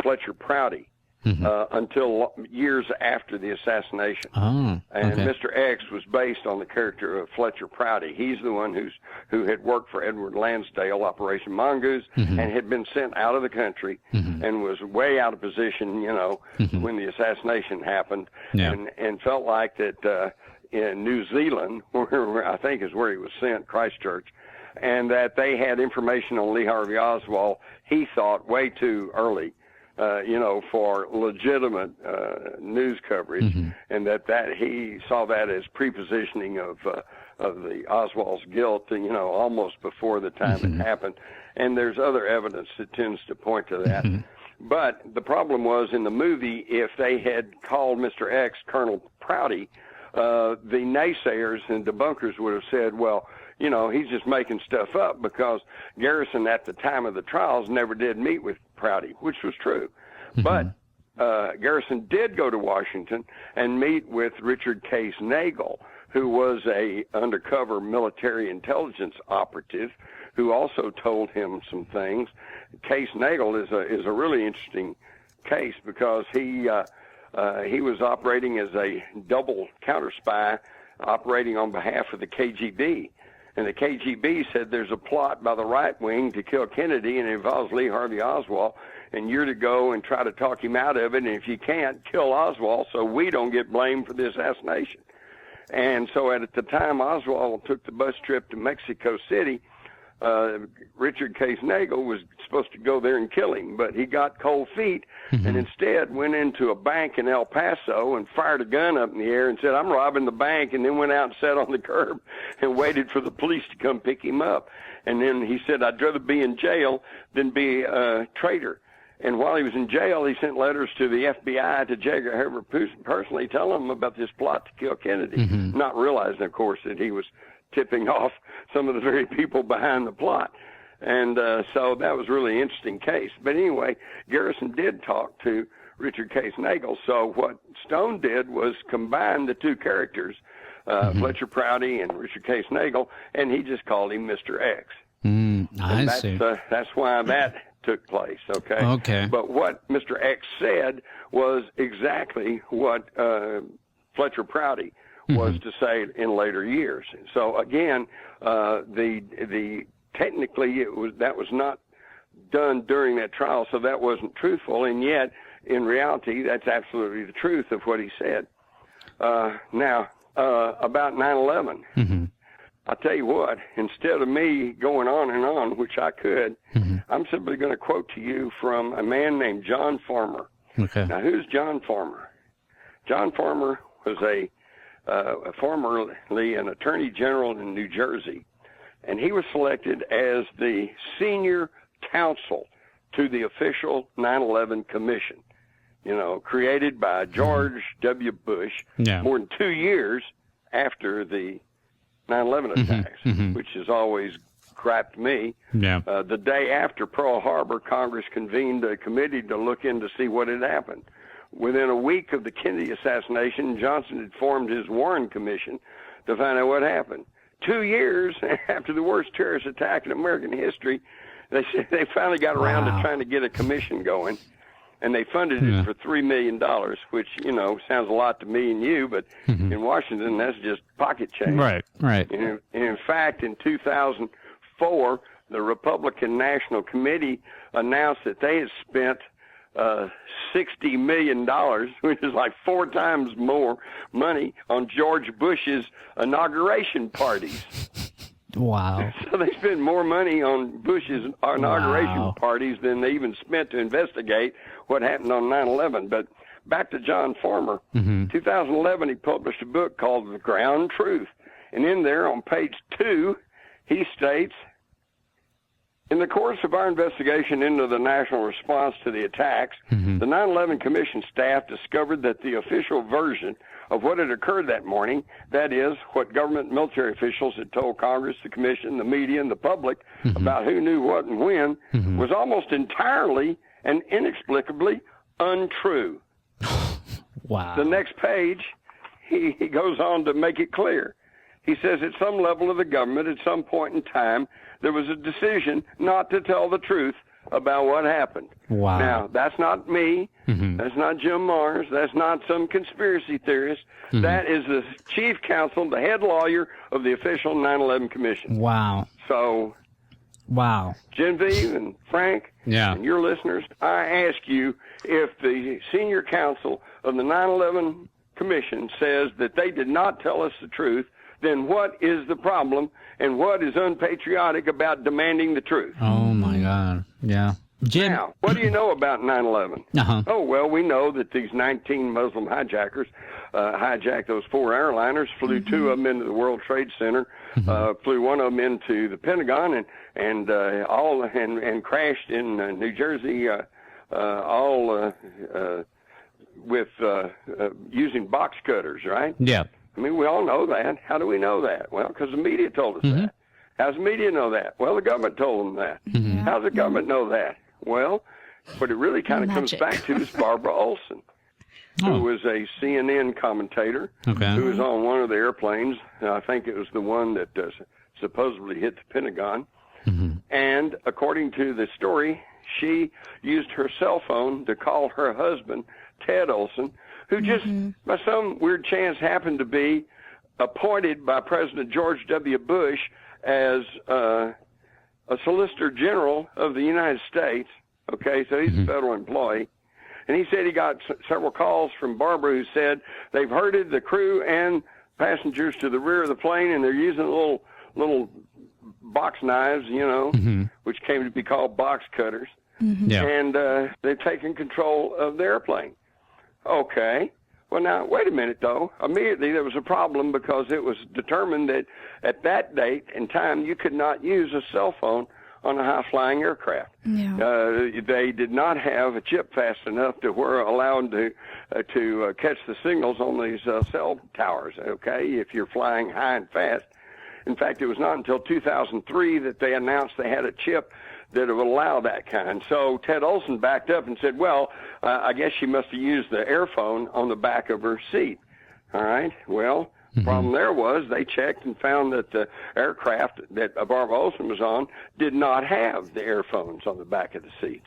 Fletcher Prouty until years after the assassination. Oh, and okay. Mr. X was based on the character of Fletcher Prouty. He's the one who had worked for Edward Lansdale, Operation Mongoose, and had been sent out of the country and was way out of position, when the assassination happened, and felt like that in New Zealand, where I think is where he was sent, Christchurch, and that they had information on Lee Harvey Oswald, he thought way too early, for legitimate news coverage, and that he saw that as prepositioning of the Oswald's guilt, almost before the time it happened. And there's other evidence that tends to point to that. But the problem was in the movie, if they had called Mr. X Colonel Prouty, the naysayers and debunkers would have said, well, he's just making stuff up, because Garrison at the time of the trials never did meet with Prouty, which was true. But Garrison did go to Washington and meet with Richard Case Nagel, who was a undercover military intelligence operative who also told him some things. Case Nagel is a really interesting case, because he was operating as a double counter spy operating on behalf of the KGB. And the KGB said there's a plot by the right wing to kill Kennedy, and it involves Lee Harvey Oswald, and you're to go and try to talk him out of it, and if you can't, kill Oswald so we don't get blamed for the assassination. And so at the time Oswald took the bus trip to Mexico City, Richard Case Nagel was supposed to go there and kill him, but he got cold feet and instead went into a bank in El Paso and fired a gun up in the air and said, I'm robbing the bank, and then went out and sat on the curb and waited for the police to come pick him up. And then he said, I'd rather be in jail than be a traitor. And while he was in jail, he sent letters to the FBI, to J. Edgar Hoover personally, telling them about this plot to kill Kennedy, not realizing, of course, that he was tipping off some of the very people behind the plot. And so that was a really interesting case. But anyway, Garrison did talk to Richard Case Nagel. So what Stone did was combine the two characters, Fletcher Prouty and Richard Case Nagel, and he just called him Mr. X. I see. That's why that took place, okay? Okay. But what Mr. X said was exactly what Fletcher Prouty was to say in later years. So again, the technically that was not done during that trial, so that wasn't truthful, and yet in reality that's absolutely the truth of what he said. Now about 9/11, I'll tell you what, instead of me going on and on, which I could, I'm simply going to quote to you from a man named John Farmer. Okay. Now, who's John Farmer? John Farmer was formerly an attorney general in New Jersey, and he was selected as the senior counsel to the official 9/11 commission, created by George W. Bush more than 2 years after the 9/11 attacks, which has always crapped me. The day after Pearl Harbor, Congress convened a committee to look in to see what had happened. Within a week of the Kennedy assassination, Johnson had formed his Warren Commission to find out what happened. 2 years after the worst terrorist attack in American history, they finally got around to trying to get a commission going, and they funded it for $3 million, which, sounds a lot to me and you, but in Washington, that's just pocket change. Right. And in fact, in 2004, the Republican National Committee announced that they had spent $60 million, which is like 4 times more money, on George Bush's inauguration parties. Wow. So they spent more money on Bush's inauguration parties than they even spent to investigate what happened on 9/11. But back to John Farmer. 2011, he published a book called The Ground Truth. And in there, on page 2, he states, in the course of our investigation into the national response to the attacks, the 9/11 Commission staff discovered that the official version of what had occurred that morning, that is, what government and military officials had told Congress, the Commission, the media, and the public about who knew what and when, was almost entirely and inexplicably untrue. Wow. The next page, he goes on to make it clear. He says at some level of the government, at some point in time, there was a decision not to tell the truth about what happened. Wow. Now, that's not me. That's not Jim Mars. That's not some conspiracy theorist. That is the chief counsel, the head lawyer of the official 9/11 Commission. Wow. So, Wow. Genevieve and Frank and your listeners, I ask you, if the senior counsel of the 9/11 Commission says that they did not tell us the truth, then what is the problem and what is unpatriotic about demanding the truth? Oh, my God. Yeah. Jim. Now, what do you know about 9/11? Oh, well, we know that these 19 Muslim hijackers hijacked those 4 airliners, flew 2 of them into the World Trade Center, flew 1 of them into the Pentagon, and crashed in New Jersey, with using box cutters, right? Yeah. I mean, we all know that. How do we know that? Well, because the media told us that. How's the media know that? Well, the government told them that. How's the government know that? Well, what it really kind of comes back to is Barbara Olson, who was a CNN commentator, who was on one of the airplanes. I think it was the one that supposedly hit the Pentagon. And according to the story, she used her cell phone to call her husband, Ted Olson, who just, by some weird chance, happened to be appointed by President George W. Bush as a Solicitor General of the United States. Okay, so he's a federal employee. And he said he got several calls from Barbara who said they've herded the crew and passengers to the rear of the plane, and they're using little box knives, which came to be called box cutters. And they've taken control of the airplane. Okay. Well, now, wait a minute, though. Immediately there was a problem because it was determined that at that date and time you could not use a cell phone on a high-flying aircraft. They did not have a chip fast enough to where allowed to catch the signals on these cell towers, okay, if you're flying high and fast. In fact, it was not until 2003 that they announced they had a chip that would allow that kind. So Ted Olson backed up and said, well, I guess she must have used the airphone on the back of her seat. All right. Well, the problem there was they checked and found that the aircraft that Barbara Olson was on did not have the earphones on the back of the seats.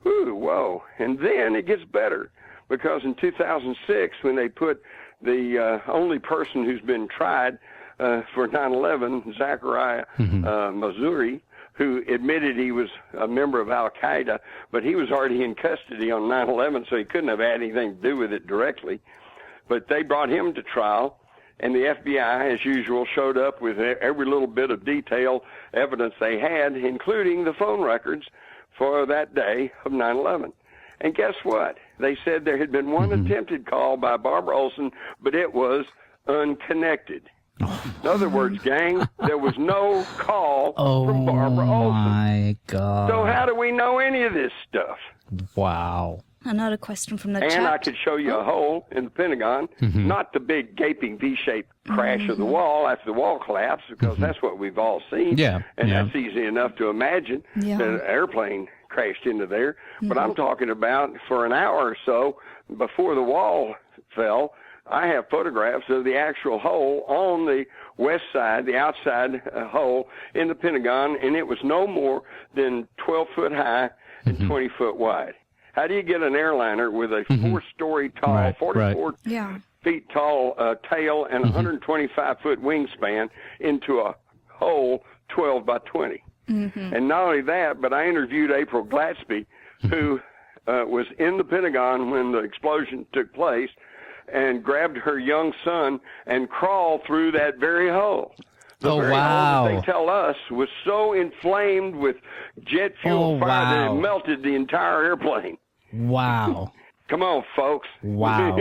Ooh, whoa. And then it gets better, because in 2006, when they put the only person who's been tried for 9/11, Zachariah Mazuri, who admitted he was a member of Al-Qaeda, but he was already in custody on 9/11, so he couldn't have had anything to do with it directly. But they brought him to trial, and the FBI, as usual, showed up with every little bit of detail evidence they had, including the phone records for that day of 9/11. And guess what? They said there had been one attempted call by Barbara Olson, but it was unconnected. In other words, gang, there was no call from Barbara Olson. Oh, my God. So how do we know any of this stuff? Wow. Another question from the chat. And I could show you a hole in the Pentagon, not the big gaping V-shaped crash of the wall after the wall collapsed, because that's what we've all seen. And that's easy enough to imagine that an airplane crashed into there. But I'm talking about for an hour or so before the wall fell, I have photographs of the actual hole on the west side, the outside hole in the Pentagon, and it was no more than 12 foot high and 20 foot wide. How do you get an airliner with a 4-story tall, 44 feet tall tail and 125-foot wingspan into a hole 12 by 20? And not only that, but I interviewed April Gladsby, who was in the Pentagon when the explosion took place, and grabbed her young son and crawled through that very hole. The very hole that they tell us was so inflamed with jet fuel fire that it melted the entire airplane. Wow. Come on, folks. Wow.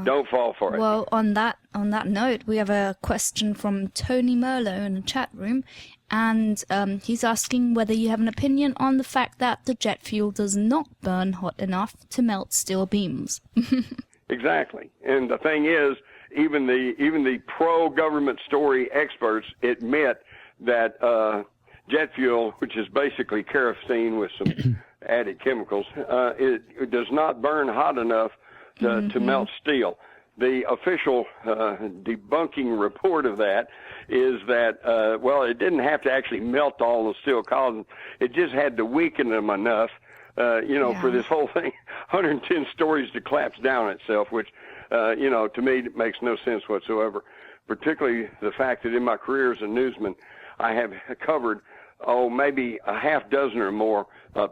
Don't fall for it. Well, on that note, we have a question from Tony Merlo in the chat room, and he's asking whether you have an opinion on the fact that the jet fuel does not burn hot enough to melt steel beams. Exactly. And the thing is, even the pro-government story experts admit that jet fuel, which is basically kerosene with some added chemicals, it does not burn hot enough to melt steel. the official debunking report of that is that, it didn't have to actually melt all the steel columns. It just had to weaken them enough, for this whole thing, 110 stories to collapse down itself, which, to me, makes no sense whatsoever, particularly the fact that in my career as a newsman, I have covered maybe a half dozen or more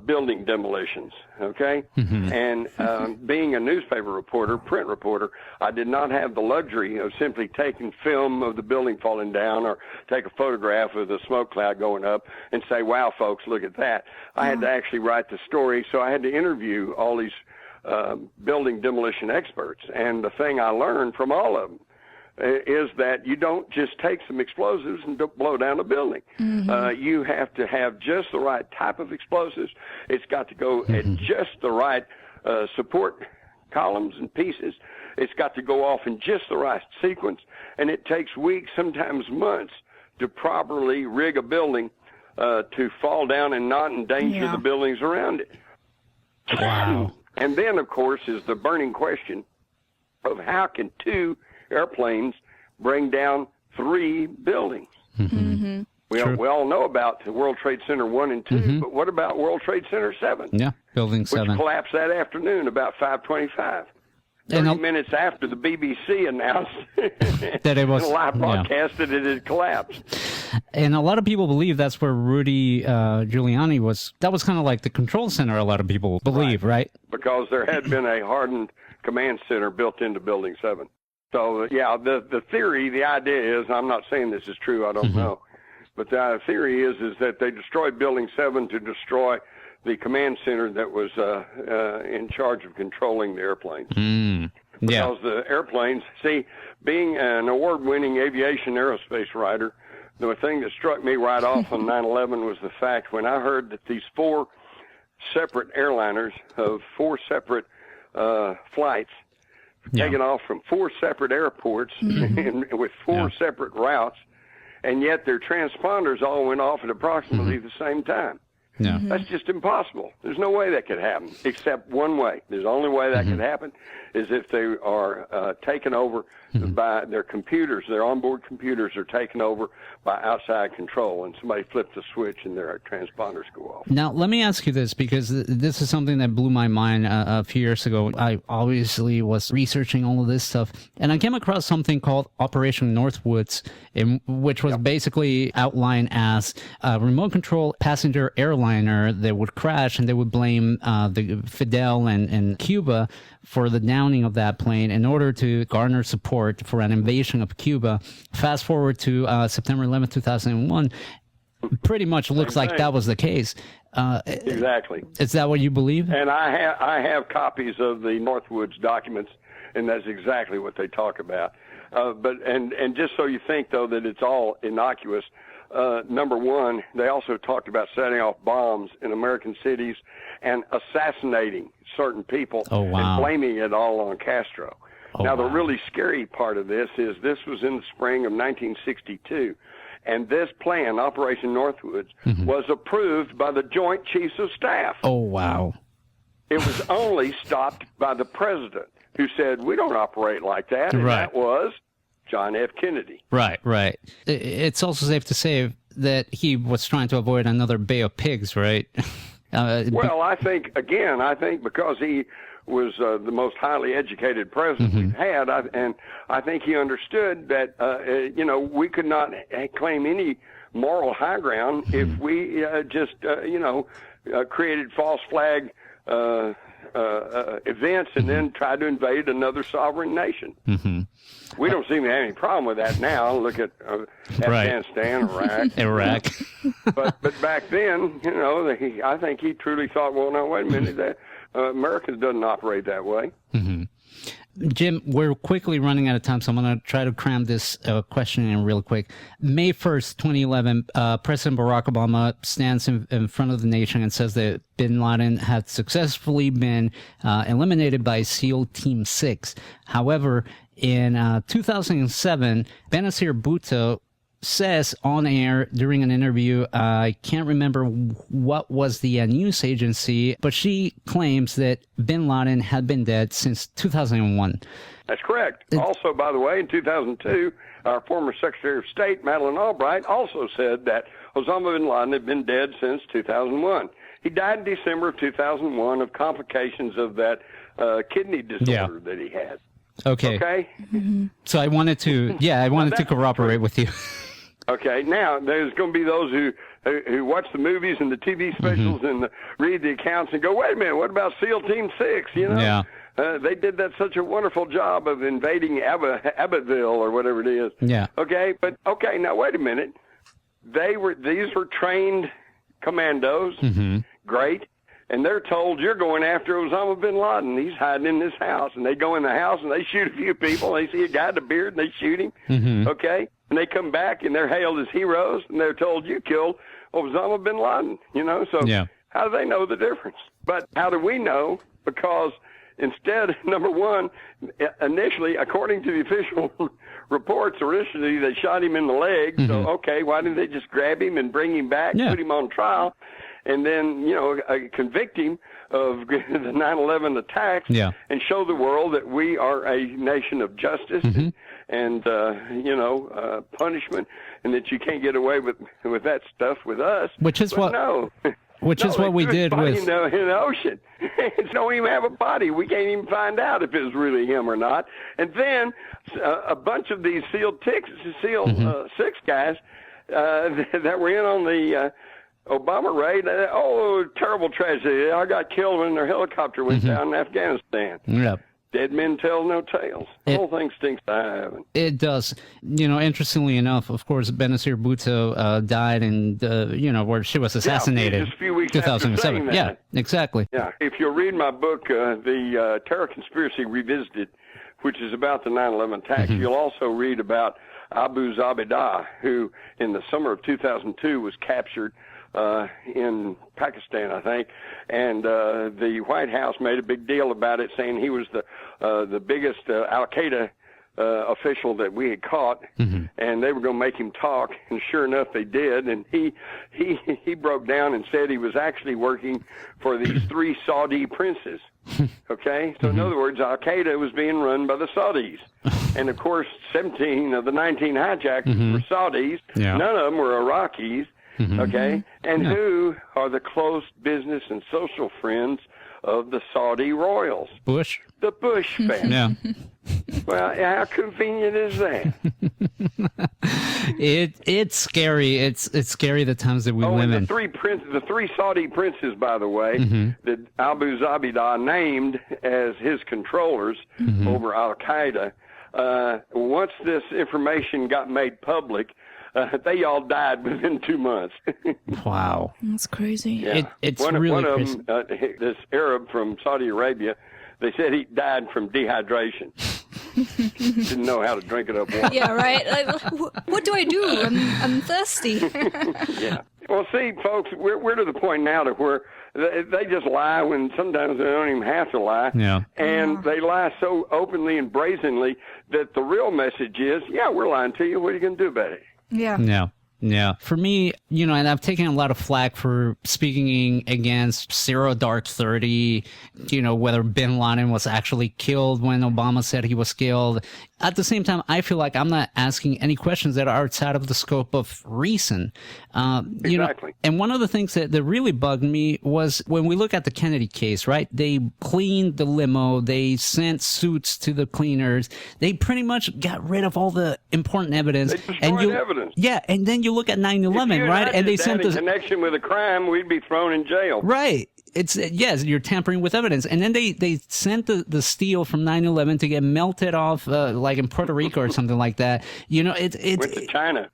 building demolitions, okay? And being a newspaper reporter, print reporter, I did not have the luxury of simply taking film of the building falling down or take a photograph of the smoke cloud going up and say, wow, folks, look at that. I had to actually write the story, so I had to interview all these building demolition experts. And the thing I learned from all of them is that you don't just take some explosives and blow down a building. You have to have just the right type of explosives. It's got to go at just the right support columns and pieces. It's got to go off in just the right sequence. And it takes weeks, sometimes months, to properly rig a building to fall down and not endanger the buildings around it. Wow. And then, of course, is the burning question of how can two airplanes bring down 3 buildings. We all know about the World Trade Center 1 and 2, but what about World Trade Center 7? Yeah, Building 7. Which collapsed that afternoon about 5:25. 30 minutes after the BBC announced that it was in a live broadcast that it had collapsed. And a lot of people believe that's where Rudy Giuliani was. That was kind of like the control center, a lot of people believe, right? Because there had been a hardened command center built into Building 7. So, the theory, the idea is, I'm not saying this is true, I don't know, but the theory is that they destroyed Building 7 to destroy the command center that was in charge of controlling the airplanes. Because the airplanes, being an award-winning aviation aerospace writer, the thing that struck me right off on 9/11 was the fact when I heard that these 4 separate airliners of 4 separate flights taken off from 4 separate airports and with 4 separate routes, and yet their transponders all went off at approximately the same time. That's just impossible. There's no way that could happen, except one way. There's the only way that could happen is if they are taken over by their computers. Their onboard computers are taken over by outside control, and somebody flips a switch and their transponders go off. Now, let me ask you this, because this is something that blew my mind a few years ago. I obviously was researching all of this stuff, and I came across something called Operation Northwoods, which was basically outlined as a remote control passenger airliner that would crash, and they would blame the Fidel and Cuba for the downing of that plane in order to garner support for an invasion of Cuba. Fast forward to September 11, 2001, pretty much looks like that was the case. Exactly. Is that what you believe? And I have copies of the Northwoods documents, and that's exactly what they talk about. But just so you think, though, that it's all innocuous, number one, they also talked about setting off bombs in American cities and assassinating certain people and blaming it all on Castro. Now, the really scary part of this is this was in the spring of 1962, and this plan, Operation Northwoods, was approved by the Joint Chiefs of Staff. Oh, wow. It was only stopped by the president, who said, we don't operate like that, and that was John F. Kennedy. Right. It's also safe to say that he was trying to avoid another Bay of Pigs, right? Well, I think because he was the most highly educated president we've had, and I think he understood that, we could not claim any moral high ground if we created false flag events and then tried to invade another sovereign nation. We don't seem to have any problem with that now. Look at Afghanistan, Iraq. But back then, I think he truly thought, well, no, wait a minute, that Americans doesn't operate that way. Jim, we're quickly running out of time, so I'm going to try to cram this question in real quick. May 1st, 2011, President Barack Obama stands in front of the nation and says that bin Laden had successfully been eliminated by SEAL Team 6. However, in 2007, Benazir Bhutto says on air during an interview, I can't remember what was the news agency, but she claims that bin Laden had been dead since 2001. That's correct. Also, by the way, in 2002, our former Secretary of State, Madeleine Albright, also said that Osama bin Laden had been dead since 2001. He died in December of 2001 of complications of that kidney disorder that he had. Okay. Okay? So I wanted to, to corroborate with you. Okay. Now, there's going to be those who watch the movies and the TV specials and read the accounts and go, wait a minute, what about SEAL Team 6, you know? Yeah. They did that such a wonderful job of invading Abbottville or whatever it is. Yeah. Okay, but now wait a minute. These were trained commandos. Great. And they're told you're going after Osama bin Laden. He's hiding in this house. And they go in the house and they shoot a few people. They see a guy with a beard and they shoot him. Okay? And they come back and they're hailed as heroes and they're told you killed Osama bin Laden. You know, so how do they know the difference? But how do we know? Because instead, number one, initially, according to the official reports, originally they shot him in the leg. So, okay, why didn't they just grab him and bring him back, put him on trial, and then, convict him of the 9/11 attacks and show the world that we are a nation of justice and punishment, and that you can't get away with that stuff with us. Which is Which is what we did with in the ocean. It don't even have a body. We can't even find out if it was really him or not. And then a bunch of these SEAL 6 guys that were in on the Obama raid. Terrible tragedy! I got killed when their helicopter went down in Afghanistan. Yep. Dead men tell no tales. The whole thing stinks to high heaven. It does. Interestingly enough, of course, Benazir Bhutto died in, where she was assassinated. Just a few weeks 2007. after saying that. Yeah, exactly. Yeah. If you'll read my book, The Terror Conspiracy Revisited, which is about the 9/11 attacks, you'll also read about Abu Zabidah, who in the summer of 2002 was captured in Pakistan, I think, and the White House made a big deal about it, saying he was the biggest Al-Qaeda official that we had caught, and they were going to make him talk, and sure enough, they did, and he broke down and said he was actually working for these 3 Saudi princes. Okay, so in other words, Al-Qaeda was being run by the Saudis, and of course, 17 of the 19 hijackers were Saudis. None of them were Iraqis. Okay, and who are the close business and social friends of the Saudi royals? Bush. The Bush family. Yeah. Well, how convenient is that? It's scary. It's scary the times that we live in. The 3 Saudi princes, by the way, that Abu Zabidah named as his controllers over Al Qaeda. Once this information got made public, they all died within 2 months. Wow. That's crazy. Yeah. It's one really of crazy. them, this Arab from Saudi Arabia, they said he died from dehydration. Didn't know how to drink it up water. Yeah, right? Like, what do I do? I'm thirsty. Yeah. Well, see, folks, we're to the point now to where they just lie when sometimes they don't even have to lie. Yeah. And they lie so openly and brazenly that the real message is, we're lying to you. What are you going to do about it? Yeah. Yeah. For me, and I've taken a lot of flack for speaking against Zero Dark 30, whether bin Laden was actually killed when Obama said he was killed. At the same time, I feel like I'm not asking any questions that are outside of the scope of reason. Exactly. And one of the things that really bugged me was when we look at the Kennedy case, right? They cleaned the limo. They sent suits to the cleaners. They pretty much got rid of all the important evidence. They destroyed evidence. Yeah, and then you look at 9/11, right? And they sent in connection with a crime, we'd be thrown in jail. Right. It's yes, you're tampering with evidence, and then they sent the steel from 9/11 to get melted off, like in Puerto Rico or something like that. Went to China.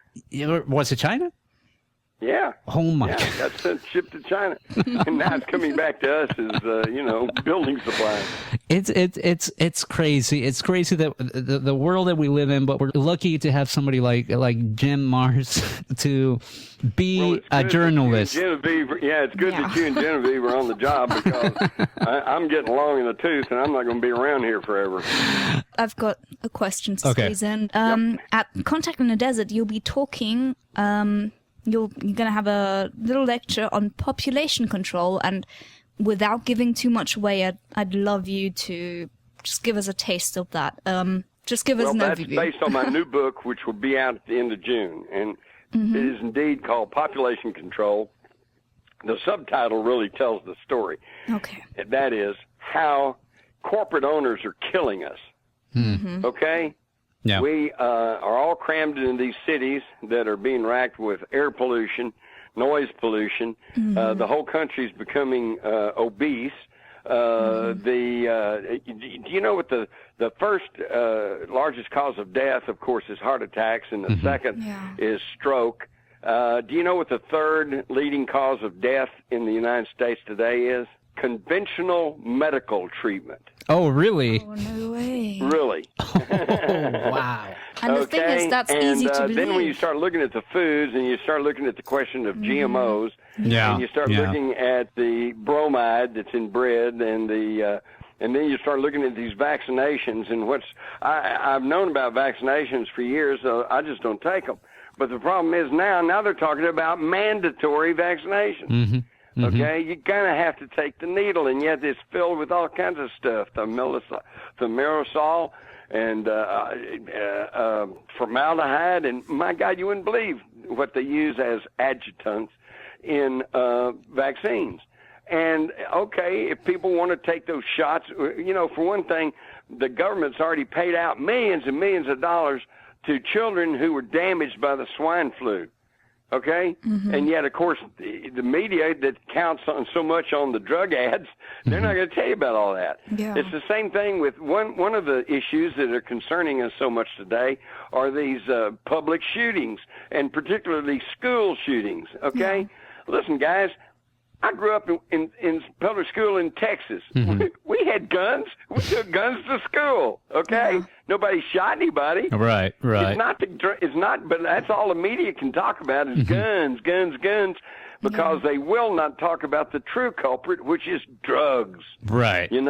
Was it China? Yeah. Oh my God. Got sent shipped to China, and now it's coming back to us as building supplies. It's crazy. It's crazy that the world that we live in, but we're lucky to have somebody like Jim Mars to be a journalist. It's good that you and Genevieve are on the job, because I'm getting long in the tooth, and I'm not going to be around here forever. I've got a question to Okay. squeeze in. At Contact in the Desert, you'll be talking. You're going to have a little lecture on population control, and without giving too much away, I'd love you to just give us a taste of that. Just give us an that's overview. based on my new book, which will be out at the end of June, and it is indeed called Population Control. The subtitle really tells the story. Okay. And that is how corporate owners are killing us. Okay? Yeah. We are all crammed into these cities that are being racked with air pollution, noise pollution. The whole country's becoming obese. Do you know what the first largest cause of death, of course, is heart attacks, and the second is stroke. Do you know what the third leading cause of death in the United States today is? Conventional medical treatment. Oh, really? Oh, no way. Really. Wow. And the thing is, that's easy to believe. Then when you start looking at the foods and you start looking at the question of GMOs, Yeah. and you start looking at the bromide that's in bread and and then you start looking at these vaccinations and I've known about vaccinations for years, so I just don't take them. But the problem is now they're talking about mandatory vaccinations. Okay, you kind of have to take the needle, and yet it's filled with all kinds of stuff, the thimerosal and formaldehyde, and my God, you wouldn't believe what they use as adjutants in vaccines. And okay, if people want to take those shots, for one thing, the government's already paid out millions and millions of dollars to children who were damaged by the swine flu. Okay? And yet, of course, the media that counts on so much on the drug ads, they're not going to tell you about all that. Yeah. It's the same thing with one of the issues that are concerning us so much today are these public shootings, and particularly school shootings. Okay? Listen, guys, I grew up in public school in Texas. We had guns. We took guns to school. Okay, nobody shot anybody. Right. It's not. But that's all the media can talk about is guns, because they will not talk about the true culprit, which is drugs. Right. When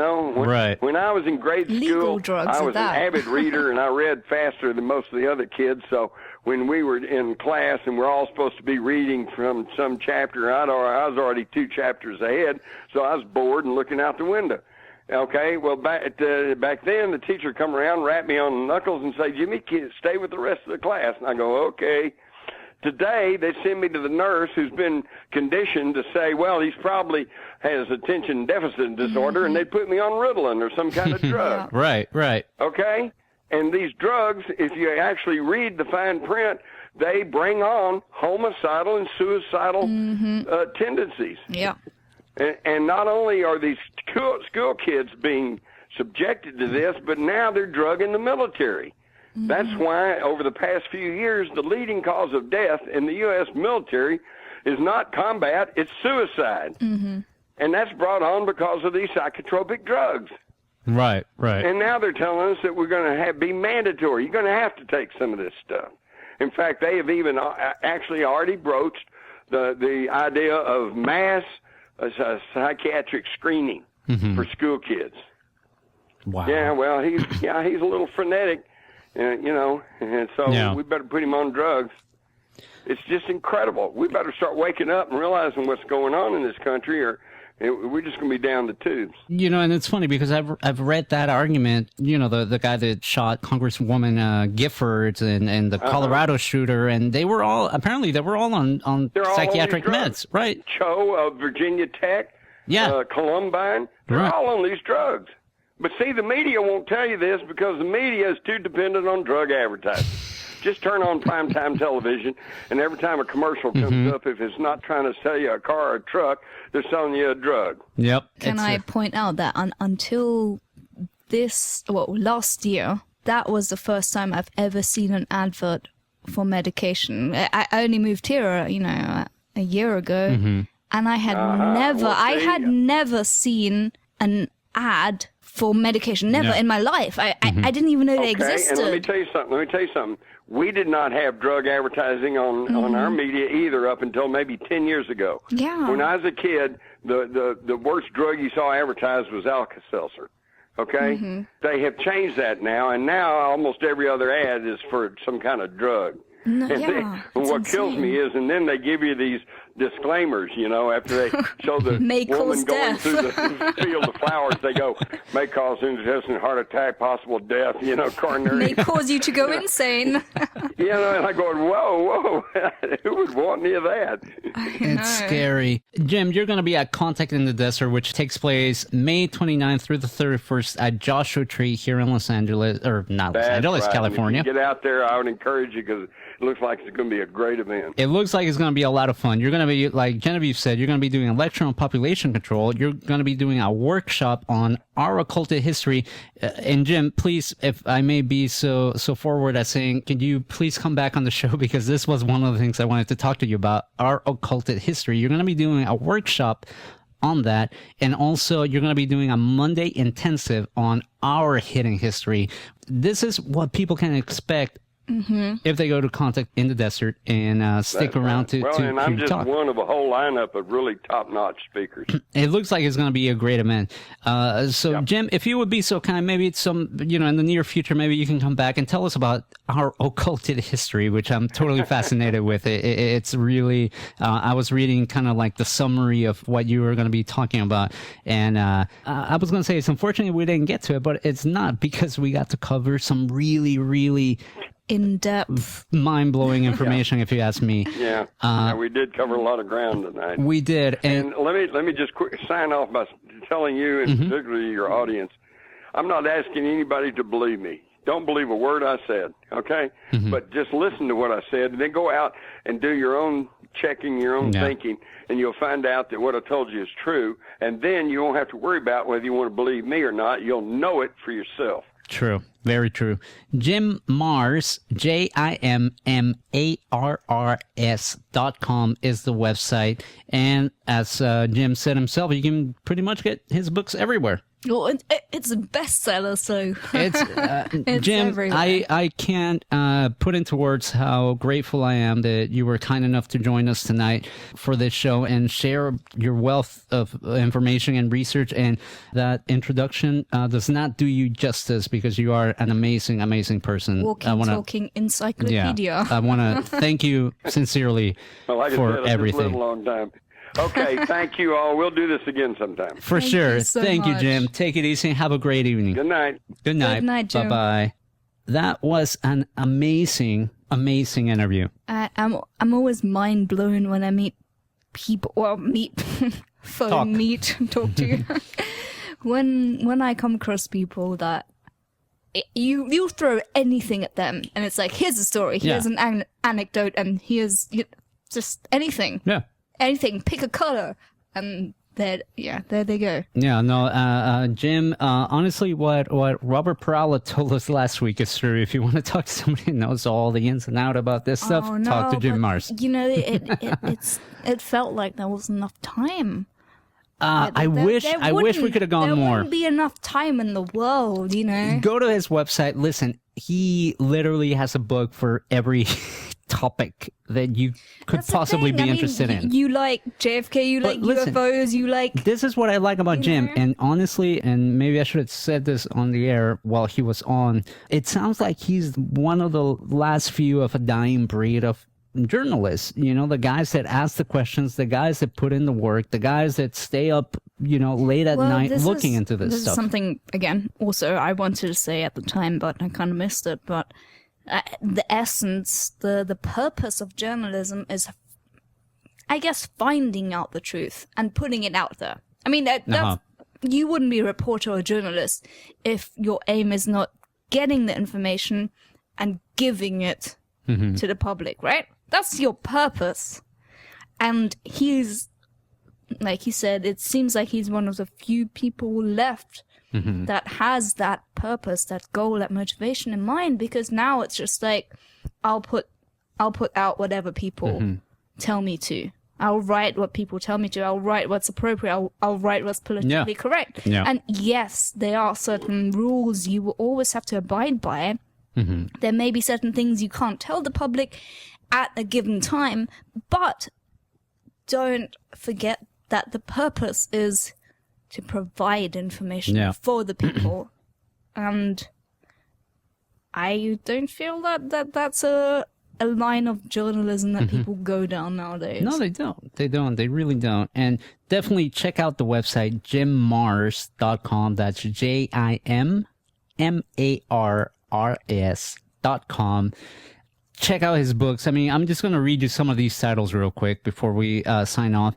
I was in grade Legal school, drugs I at was an that. avid reader, and I read faster than most of the other kids. So when we were in class and we're all supposed to be reading from some chapter, I was already 2 chapters ahead, so I was bored and looking out the window. Okay, well, back then, the teacher would come around, rap me on the knuckles, and say, Jimmy, stay with the rest of the class. And I go, okay. Today, they send me to the nurse who's been conditioned to say, well, he's probably has attention deficit disorder, and they put me on Ritalin or some kind of drug. Right. Okay? And these drugs, if you actually read the fine print, they bring on homicidal and suicidal tendencies. Yeah. And not only are these school kids being subjected to this, but now they're drugging the military. That's why over the past few years, the leading cause of death in the U.S. military is not combat, it's suicide. And that's brought on because of these psychotropic drugs. Right. And now they're telling us that we're going to be mandatory. You're going to have to take some of this stuff. In fact, they have even actually already broached the idea of mass psychiatric screening for school kids. Wow. Yeah, well, he's a little frenetic, and so we better put him on drugs. It's just incredible. We better start waking up and realizing what's going on in this country, or we're just going to be down the tubes. And it's funny because I've read that argument. The guy that shot Congresswoman Giffords and the Colorado shooter, and they were all on psychiatric meds, right? Cho of Virginia Tech, Columbine, they're all on these drugs. But see, the media won't tell you this because the media is too dependent on drug advertising. Just turn on primetime television, and every time a commercial comes up, if it's not trying to sell you a car or a truck, they're selling you a drug. Yep. Can I point out that until last year, that was the first time I've ever seen an advert for medication. I only moved here, a year ago, and I had never seen an ad for medication. Never in my life. I didn't even know they existed. And let me tell you something. We did not have drug advertising on our media either up until maybe 10 years ago. Yeah. When I was a kid, the worst drug you saw advertised was Alka-Seltzer. Okay? They have changed that now, and now almost every other ad is for some kind of drug. No, And yeah, and it's what kills insane. me is, and then they give you these disclaimers, after they show the May woman cause going death. through the field of flowers, they go, may cause indigestion, heart attack, possible death, coronary. May cause you to go insane. And I go, whoa, who would want any of that? It's scary. Jim, you're going to be at Contact in the Desert, which takes place May 29th through the 31st at Joshua Tree here in Los Angeles, or not Los That's Angeles, right. California. And if you get out there, I would encourage you because it looks like it's going to be a great event. It looks like it's going to be a lot of fun. You're going to be, like Genevieve said, you're going to be doing a lecture on population control. You're going to be doing a workshop on our occulted history. And Jim, please, if I may be so forward as saying, could you please come back on the show? Because this was one of the things I wanted to talk to you about, our occulted history. You're going to be doing a workshop on that. And also you're going to be doing a Monday intensive on our hidden history. This is what people can expect if they go to Contact in the Desert and stick That's around right. to and I'm just talk. one of a whole lineup of really top-notch speakers. It looks like it's going to be a great event. So, Jim, if you would be so kind, maybe in the near future, maybe you can come back and tell us about our occulted history, which I'm totally fascinated with. It's really, I was reading kind of like the summary of what you were going to be talking about. And I was going to say, it's unfortunate we didn't get to it, but it's not, because we got to cover some really, really In-depth. mind-blowing information, if you ask me. Yeah, we did cover a lot of ground tonight. We did. And let me just quick sign off by telling you, and particularly your audience, I'm not asking anybody to believe me. Don't believe a word I said, okay? But just listen to what I said, and then go out and do your own checking, your own thinking, and you'll find out that what I told you is true. And then you won't have to worry about whether you want to believe me or not. You'll know it for yourself. True. Very true. Jim Marrs, JimMarrs.com is the website. And as Jim said himself, you can pretty much get his books everywhere. Well, it's a bestseller, so It's, it's Jim, everywhere. I can't put into words how grateful I am that you were kind enough to join us tonight for this show and share your wealth of information and research. And that introduction does not do you justice, because you are an amazing, amazing person. Walking, talking encyclopedia. I want to thank you sincerely Well, like for I said, I everything. just lived a long time. Okay, thank you all. We'll do this again sometime. For Thank sure. you so Thank you, much. Jim. Take it easy and have a great evening. Good night. Good night. Good night, Jim. Bye-bye. That was an amazing, amazing interview. I'm always mind blown when I meet people. Well, Talk. talk to you. when I come across people that you throw anything at them, and it's like, here's a story, here's an anecdote, and here's just anything. Yeah. Anything, pick a color, and there they go. Yeah, no, Jim, honestly, what Robert Perala told us last week is true. If you want to talk to somebody who knows all the ins and out about this stuff, Oh, no, talk to Jim but, Marrs. It felt like there was enough time. I wish we could have gone there more. There wouldn't be enough time in the world, Go to his website. Listen, he literally has a book for every topic that you could That's the possibly thing. be I mean, interested in. You like JFK, you But like listen, UFOs, you like... This is what I like about Jim, know? and honestly, and maybe I should have said this on the air while he was on, it sounds like he's one of the last few of a dying breed of journalists, the guys that ask the questions, the guys that put in the work, the guys that stay up, late at night looking into this This stuff. is something, again, also I wanted to say at the time, but I kind of missed it, but the essence, the purpose of journalism is, I guess, finding out the truth and putting it out there. I mean, that's, you wouldn't be a reporter or a journalist if your aim is not getting the information and giving it to the public, right? That's your purpose. And he's, like he said, it seems like he's one of the few people left that has that purpose, that goal, that motivation in mind, because now it's just like, I'll put out whatever people tell me to. I'll write what people tell me to. I'll write what's appropriate. I'll write what's politically correct. Yeah. And yes, there are certain rules you will always have to abide by. There may be certain things you can't tell the public at a given time, but don't forget that the purpose is to provide information for the people. And I don't feel that that's a line of journalism that people go down nowadays. No, they don't. They don't. They really don't. And definitely check out the website, jimmars.com. That's JIMMARRS.com. Check out his books. I mean, I'm just going to read you some of these titles real quick before we sign off.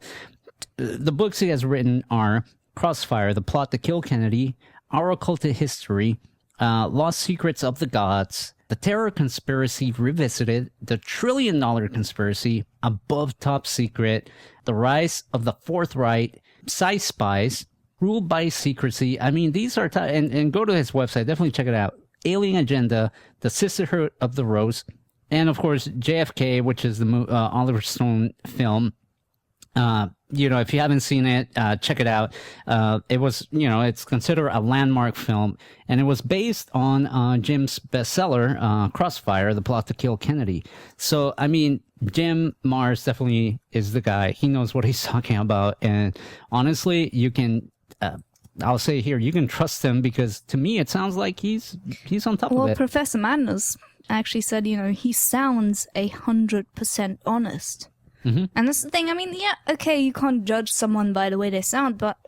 The books he has written are Crossfire, The Plot to Kill Kennedy, Our Occulted History, Lost Secrets of the Gods, The Terror Conspiracy Revisited, The $1 Trillion Conspiracy, Above Top Secret, The Rise of the Fourth Reich, Spies, Ruled by Secrecy. I mean, these are... and go to his website. Definitely check it out. Alien Agenda, The Sisterhood of the Rose, and, of course, JFK, which is the Oliver Stone film. If you haven't seen it, check it out. It was, it's considered a landmark film, and it was based on Jim's bestseller, Crossfire, The Plot to Kill Kennedy. So, I mean, Jim Mars definitely is the guy. He knows what he's talking about, and honestly, you can... I'll say here, you can trust him, because to me, it sounds like he's on top of it. Well, Professor Madness actually said, he sounds 100% honest. Mm-hmm. And that's the thing. I mean, yeah, okay, you can't judge someone by the way they sound, but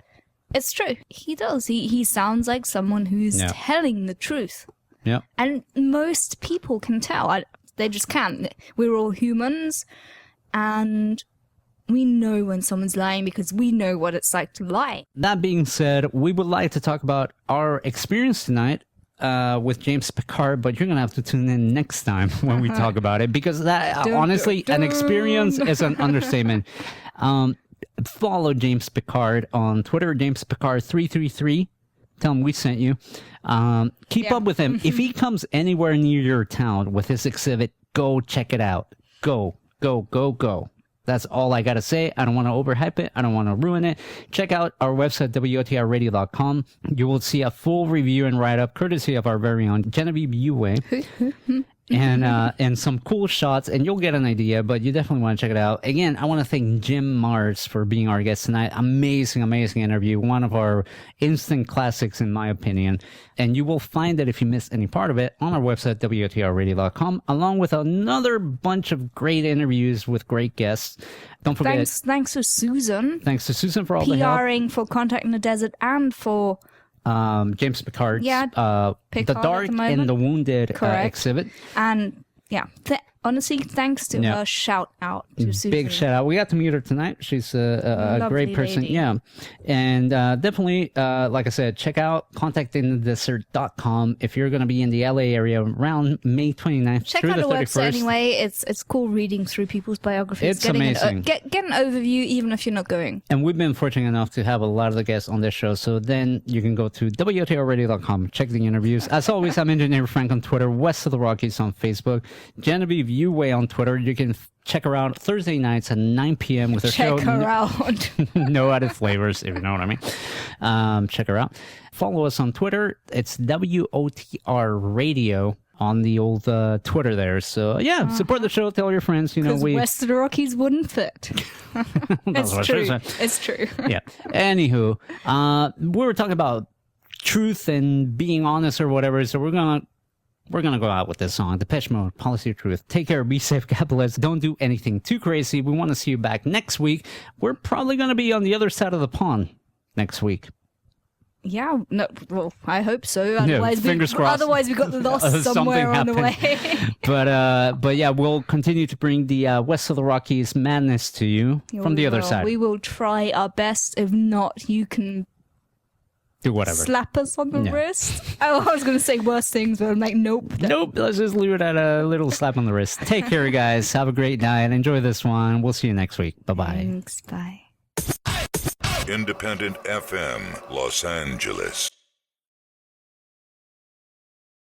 it's true. He does. He sounds like someone who's telling the truth. Yeah. And most people can tell. They just can't. We're all humans, and we know when someone's lying because we know what it's like to lie. That being said, we would like to talk about our experience tonight with James Picard, but you're going to have to tune in next time when we talk about it, because that, honestly, an experience is an understatement. Follow James Picard on Twitter, James Picard 333. Tell him we sent you. Keep up with him. If he comes anywhere near your town with his exhibit, go check it out. Go. That's all I got to say. I don't want to overhype it. I don't want to ruin it. Check out our website, WOTRradio.com. You will see a full review and write-up courtesy of our very own Genevieve Yue. and some cool shots, and you'll get an idea, but you definitely want to check it out. Again, I want to thank Jim Mars for being our guest tonight. Amazing interview. One of our instant classics, in my opinion. And you will find that if you missed any part of it on our website, WOTRradio.com, along with another bunch of great interviews with great guests. Don't forget... Thanks to Susan. Thanks to Susan for all the help. PRing for Contact in the Desert and for... James Picard's Picard The Dark and the Wounded exhibit. And honestly, thanks to her, shout out to Susan. Big shout out. We got to meet her tonight. She's a great person. Lady. Yeah. And definitely, like I said, check out contactinthedesert.com if you're going to be in the LA area around May 29th Check through out the the 31st. website anyway. It's cool reading through people's biographies. It's amazing. Get an overview even if you're not going. And we've been fortunate enough to have a lot of the guests on this show. So then you can go to WOTRradio.com, check the interviews. As always, I'm Engineer Frank on Twitter, West of the Rockies on Facebook, Genevieve Yue on Twitter. You can check her out Thursday nights at 9 p.m. with her show. Check her out. No added flavors, if you know what I mean. Check her out. Follow us on Twitter. It's WOTR Radio on the old Twitter there. So, support the show. Tell your friends. West of the Rockies wouldn't fit. It's true. It's true. Yeah. Anywho, we were talking about truth and being honest or whatever. So we're gonna go out with this song, Depeche Mode, Policy of Truth. Take care, be safe, capitalists. Don't do anything too crazy. We want to see you back next week. We're probably going to be on the other side of the pond next week. Yeah, no, well, I hope so. Otherwise, fingers crossed. Otherwise, we got lost somewhere on the way. But yeah, we'll continue to bring the West of the Rockies madness to you from the other side. We will try our best. If not, you can do whatever. Slap us on the wrist. Oh, I was going to say worse things, but I'm like, nope. Nope. Let's just leave it at a little slap on the wrist. Take care, guys. Have a great night. Enjoy this one. We'll see you next week. Bye-bye. Thanks. Bye. Independent FM, Los Angeles.